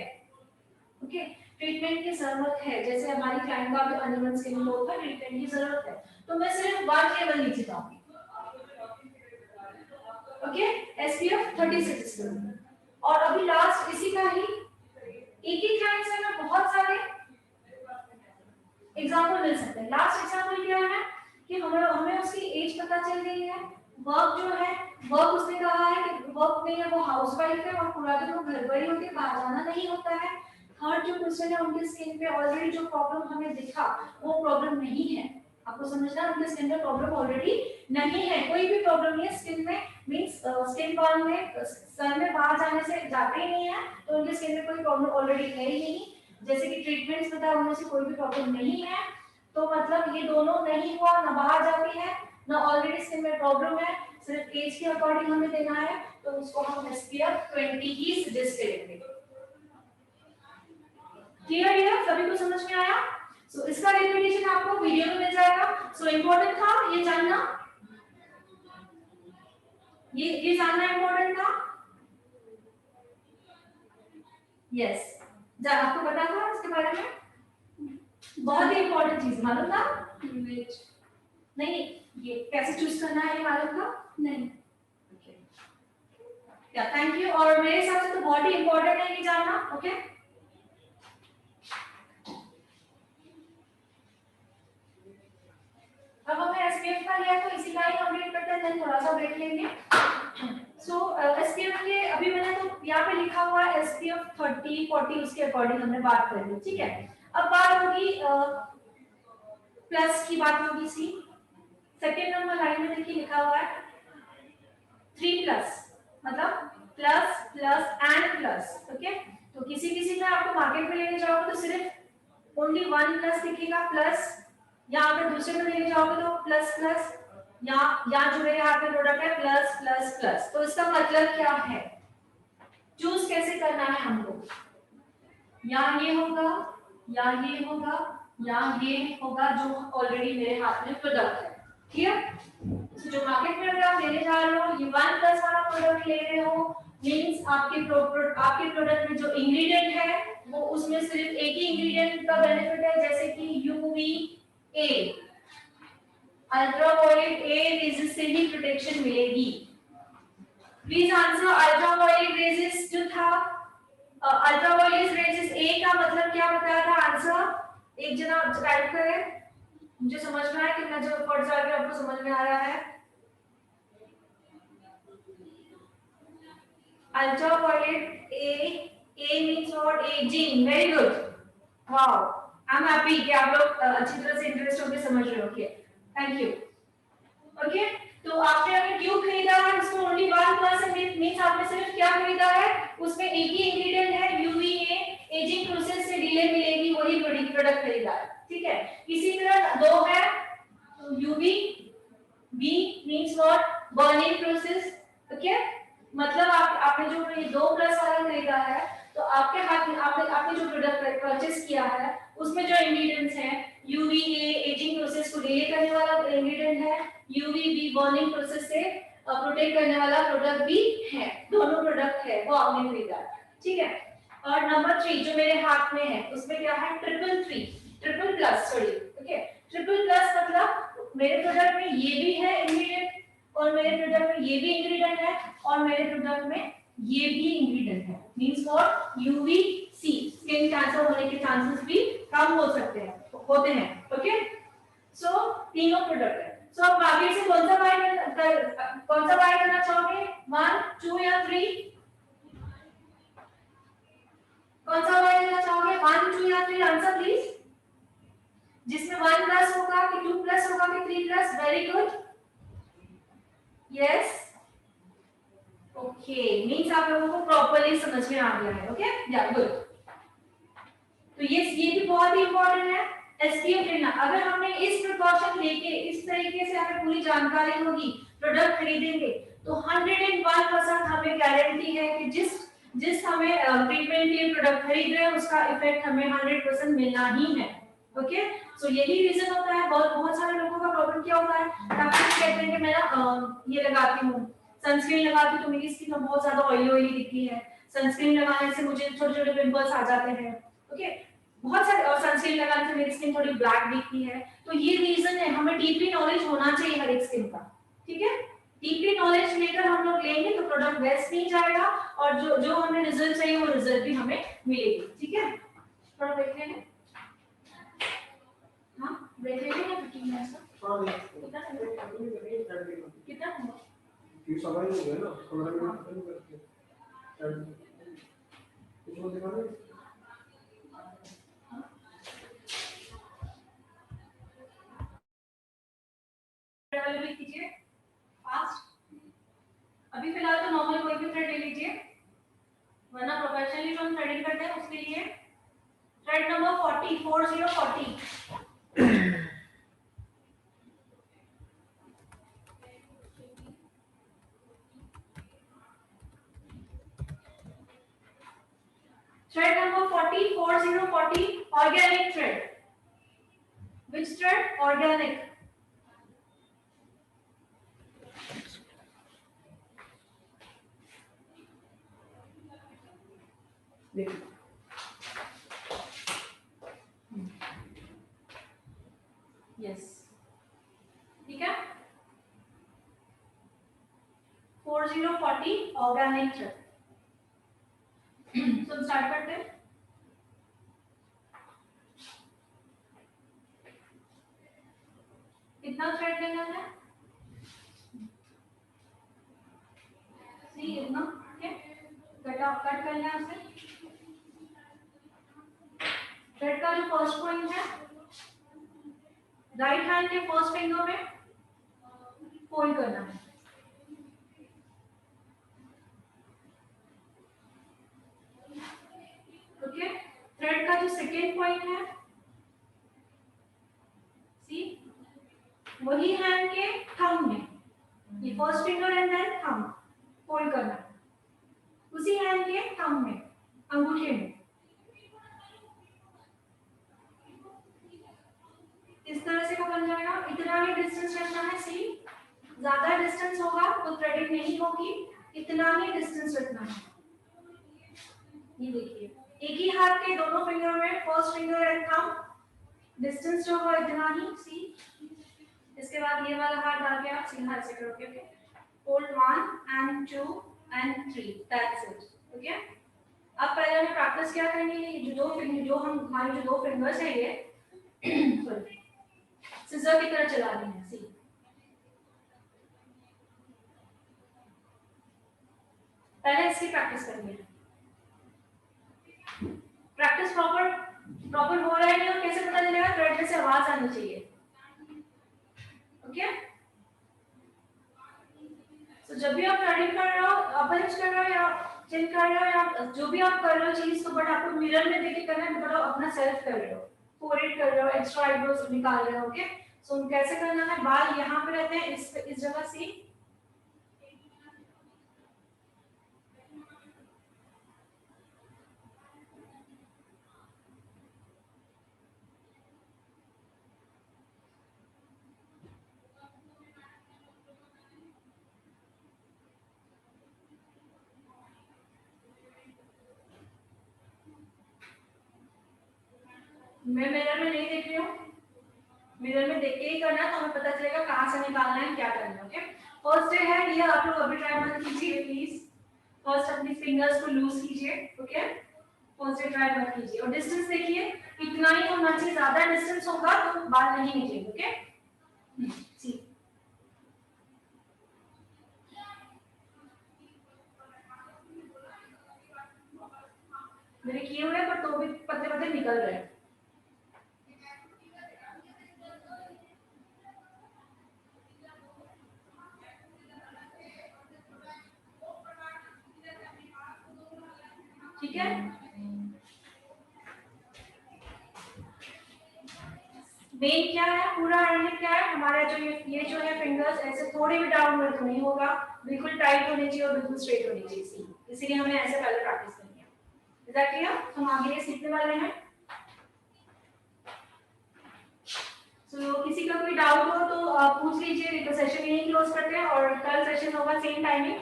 Speaker 1: ओके, ट्रीटमेंट की जरूरत है, जैसे हमारी क्लाइंट का भी अनइवन स्किन टोन का ट्रीटमेंट की जरूरत है, तो मैं सिर्फ 1 लेवल नीचे जाऊंगी। ओके, एसपीएफ 36 करूंगी। और अभी लास्ट इसी का ही एक ही क्लाइंट से मैं बहुत सारे एग्जांपल मिल सकते हैं। लास्ट एग्जांपल क्या है कि हमें उसकी एज पता चल गई है, वर्क जो है, वर्क उसने कहा है कि वर्क नहीं है, वो हाउसवाइफ है और पूरा दिन वो घर पर ही होती है, बाहर जाना नहीं होता है। थर्ड जो क्वेश्चन है, उनकी स्किन पे ऑलरेडी जो प्रॉब्लम हमें दिखा वो प्रॉब्लम नहीं है। आपको समझना है, उनके स्किन में प्रॉब्लम ऑलरेडी नहीं है, कोई भी प्रॉब्लम नहीं है स्किन में, मींस स्किन प्रॉब्लम में सन में बाहर जाने से जाते ही नहीं है, तो उनके स्किन में कोई प्रॉब्लम ऑलरेडी है ही नहीं, जैसे कि ट्रीटमेंट्स बताया उनमें से कोई भी प्रॉब्लम नहीं है, तो मतलब ये दोनों नहीं हुआ, ना बाहर जाती है ना ऑलरेडी स्किन में प्रॉब्लम है, सिर्फ एज के अकॉर्डिंग हमें देना है, तो उसको हम SPF 20 ही सजेस्ट करेंगे। क्लियर है, सभी को समझ में आया? सो इसका रिपीटेशन आपको वीडियो में मिल जाएगा। सो इम्पोर्टेंट था ये जानना, ये जानना इम्पोर्टेंट था। यस, जब आपको पता था इसके बारे में, बहुत ही इम्पोर्टेंट चीज मालूम था? नहीं, ये कैसे चूज करना है ये मालूम था?
Speaker 3: नहीं।
Speaker 1: या थैंक यू। और मेरे हिसाब से तो बहुत ही इम्पोर्टेंट है ये जानना। ओके, अब हमने SPF का लिया तो इसी का ही कंप्लीट करते हैं, देन थोड़ा सा ब्रेक लेंगे। सो SPF के अभी मैंने तो यहाँ पे लिखा हुआ है SPF 30 40, उसके अकॉर्डिंग हमने बात कर ली, ठीक है। अब बात होगी प्लस की बात होगी। सी सेकेंड नंबर लाइन में देखिए लिखा हुआ है 3+, मतलब plus plus and plus. Okay, तो किसी किसी में आपको मार्केट में लेने जाओगे तो सिर्फ ओनली 1+ दिखेगा प्लस, या अगर दूसरे में लेने जाओगे तो प्लस प्लस, या जो मेरे हाथ में प्रोडक्ट है प्लस प्लस प्लस। तो इसका मतलब क्या है, चूज कैसे करना है हमको, या ये होगा या ये होगा या ये होगा जो ऑलरेडी मेरे हाथ में प्रोडक्ट है। क्लियर? तो जो मार्केट में अगर आप लेने जा रहे हो, ये 1+ वाला प्रोडक्ट ले रहे हो, मींस आपके प्रोडक्ट में जो इंग्रेडिएंट है वो उसमें सिर्फ एक ही इंग्रेडिएंट का बेनिफिट है, जैसे कि UVA अल्ट्रावायलेट ए रेजेस से ही प्रोटेक्शन मिलेगी। प्लीज आंसर, अल्ट्रावायलेट रेजेस जो था, अल्ट्रावायलेट रेजेस ए का मतलब क्या बताया था? आंसर एक जना टाइप करे, मुझे समझ में आया कि मैं जो पढ़ जा रही हूं आपको समझ में आ रहा है। Ultraviolet A means what? Ageing. Very good, wow, I am happy कि आप लोग अच्छी तरह से इंटरेस्ट होकर समझ रहे हो। Okay, thank you. ओके, तो आपने अगर ट्यूब खरीदा है उसको ओनली 1% मींस आपने सिर्फ क्या खरीदा है, उसमें एक ही इंग्रेडिएंट है UVA, एजिंग प्रोसेस से डिले मिलेगी, वही प्रोडक्ट खरीदा है, ठीक है। इसी तरह दो है UVB means what? Burning process. Okay, मतलब आपने जो ये 2+ वाला खरीदा है, तो आपके हाथ में आपने जो प्रोडक्ट परचेस किया है उसमें जो इंग्रेडिएंट्स हैं, UVA एजिंग प्रोसेस को डिले करने वाला इंग्रेडिएंट है, UVB बर्निंग प्रोसेस से प्रोटेक्ट करने वाला प्रोडक्ट भी है, दोनों प्रोडक्ट है वो आपने खरीदा, ठीक है। और नंबर 3 जो मेरे हाथ में है उसमें क्या है? ट्रिपल+, सॉरी, ओके, ट्रिपल+ मतलब मेरे प्रोडक्ट में ये भी है इंग्रेडिएंट, और मेरे प्रोडक्ट में ये भी इंग्रेडिएंट है, और मेरे प्रोडक्ट में ये भी इंग्रेडिएंट है, means what? UVC, skin cancer होने के चांसेस भी कम हो सकते हैं, होते हैं। ओके, सो तीनों प्रोडक्ट है। सो आप मार्केट से कौन सा बाय करना चाहोगे? 1 2 या 3? कौन सा बाय करना चाहोगे? 1 2 या 3? आंसर प्लीज, जिसमें 1+ होगा कि 2+ होगा कि 3+? Very good, yes, okay, means आप लोगों को प्रॉपर्ली समझ में आ गया है। ओके, या गुड। तो ये भी बहुत ही इंपॉर्टेंट है SPF लेना। अगर हमने इस प्रिकॉशन लेके इस तरीके से हमें पूरी जानकारी होगी, प्रोडक्ट खरीदेंगे, तो 101% हमें गारंटी है कि जिस हमें ट्रीटमेंट के प्रोडक्ट खरीद रहे हैं उसका इफेक्ट हमें 100% मिलना ही है। ओके, सो यही रीजन होता है। बहुत सारे लोगों का प्रॉब्लम क्या होता है, डॉक्टर कहते हैं कि मैं ना ये लगाती हूँ, सनस्क्रीन लगाती हूँ तो मेरी स्किन बहुत ज्यादा ऑयली दिखती है, सनस्क्रीन लगाने से मुझे छोटे छोटे पिंपल्स आ जाते हैं। ओके, बहुत सारे, और सनस्क्रीन लगाने से मेरी स्किन थोड़ी ब्लैक दिखती है। तो ये रीजन है, हमें डीपली नॉलेज होना चाहिए हर एक स्किन का, ठीक है। डीपली नॉलेज लेकर हम लोग लेंगे तो प्रोडक्ट वेस्ट नहीं जाएगा, और जो हमें रिजल्ट चाहिए वो रिजल्ट भी हमें मिलेगी, ठीक है। थोड़ा ब्रेक ले लें, हाँ ब्रेक ले लें 15 मिनट्स का। कितना
Speaker 2: क्यों समय हो गया ना, 15 मिनट खत्म करके कुछ और दिखाना है?
Speaker 1: ट्रैवल भी कीजिए फास्ट। अभी फिलहाल तो नॉर्मल कोई भी थ्रेड ले लीजिए, वरना प्रोफेशनली जो हम थ्रेडिंग करते हैं उसके लिए thread number 40 40 thread number 40 organic thread. Which thread? Organic. Yes. ठीक है? 4040 organic thread. So start करते हैं. कितना थ्रेड लेना है? सी इतना, ठीक है? कट करना है उसे. थ्रेड का जो फर्स्ट पॉइंट है, राइट हैंड के फर्स्ट फिंगर में फोल्ड करना है. ओके, थ्रेड का जो सेकेंड पॉइंट है, सी वही हैंड के थंब में, ये first finger and then thumb fold करना है. उसी हैंड के थंब में, अंगूठे में. इस तरह से बन जाएगा. इतना ही डिस्टेंस रखना है. सी ज्यादा डिस्टेंस होगा तो थ्रेडिंग नहीं होगी, इतना ही डिस्टेंस रखना है. ये देखिए, एक ही हाथ के दोनों फिंगर में first finger and thumb distance जो होगा इतना ही. सी इसके बाद ये वाला हाथ डाल के आप सीधा ऐसे करोगे. Okay, hold 1 and 2 and 3, that's it. Okay, अब पहले हमें प्रैक्टिस क्या करनी है. जो हमारे जो दो फिंगर्स है ये सॉरी सिजर की तरह चलानी है. सी पहले इसकी प्रैक्टिस करनी है. प्रैक्टिस प्रॉपर हो रहा है नहीं और कैसे पता चलेगा? थ्रेड में से आवाज आनी चाहिए. ओके, तो जब भी आप थ्रेडिंग कर रहे हो, अपर हिच कर रहे हो या चिन कर रहे हो या जो भी आप कर रहे हो चीज, तो बट आपको मिरर में देख के करना है. बट अपना सेल्फ कर रहे हो, फोरहेड कर रहे हो, एक्स्ट्रा आईब्रोज निकाल रहे हो. ओके, सो कैसे करना है? बाल यहाँ पे रहते हैं, इस जगह. सी मैं मिरर में नहीं देख रही हूँ, मिरर में देख के ही करना है, तो हमें पता चलेगा कहाँ से निकालना है, क्या करना है. ओके, फर्स्ट डे है ये. आप लोग अभी ट्राई मत कीजिए प्लीज. फर्स्ट अपनी फिंगर्स को लूज कीजिए. ओके, फर्स्ट डे ट्राई मत कीजिए. और डिस्टेंस देखिए, इतना ही होना चाहिए. ज्यादा डिस्टेंस होगा तो बाल नहीं निकलेंगे. ओके, सी मेरे किए हुए पर तो भी पत्ते पत्ते निकल रहे हैं. ठीक है, मेन क्या है, पूरा आइडिया क्या है हमारा? जो ये जो है फिंगर्स ऐसे थोड़े भी डाउनवर्ड तो नहीं होगा, बिल्कुल टाइट होने चाहिए और बिल्कुल स्ट्रेट होने चाहिए. इसीलिए हमें ऐसे पहले प्रैक्टिस करनी है. Is that clear? हम आगे ये सीखने वाले हैं. सो किसी का कोई डाउट हो तो पूछ लीजिए. तो सेशन यहीं क्लोज करते हैं और कल सेशन होगा same timing.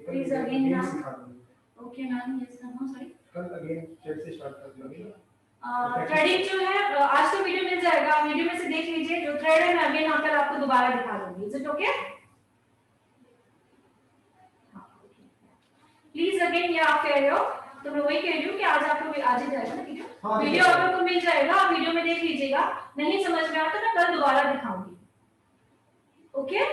Speaker 1: Please again ma'am. Okay ma'am, yes ma'am, sorry.
Speaker 2: कल अगेन चेक से स्टार्ट कर देंगे.
Speaker 1: थ्रेडिंग जो है आज तो वीडियो मिल जाएगा, वीडियो में से देख लीजिए. जो थ्रेड है मैं अगेन आकर आपको दोबारा दिखा दूंगी. Is it okay? Please again, ये आप कह रहे हो तो मैं वही कह रही हूँ कि आज आपको आज ही जाएगा ना वीडियो. वीडियो आप लोग को मिल जाएगा, आप वीडियो में देख लीजिएगा. नहीं समझ में आया तो मैं कल दोबारा दिखाऊंगी. ओके,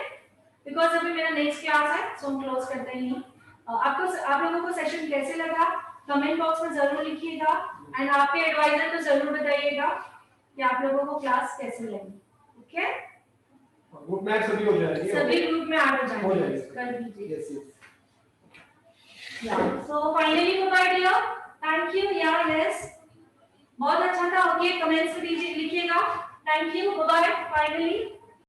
Speaker 1: बिकॉज अभी मेरा नेक्स्ट क्लास है, सो हम क्लोज करते हैं. आप लोगों को सेशन कैसे लगा कमेंट बॉक्स में जरूर लिखिएगा. एंड आपके एडवाइजर को जरूर बताइएगा कि आप लोगों को क्लास कैसे लगी. ओके,
Speaker 2: ग्रुप में सभी हो जाएगी.
Speaker 1: सभी ग्रुप में ऐड हो जाएंगे.
Speaker 2: हो जाएगी.
Speaker 1: कर दीजिए.
Speaker 2: Yes yes.
Speaker 1: So finally bye dear, thank you. Yeah, yes, बहुत अच्छा था. ओके, कमेंट्स में दीजिए, लिखिएगा. Thank you, bye. फाइनली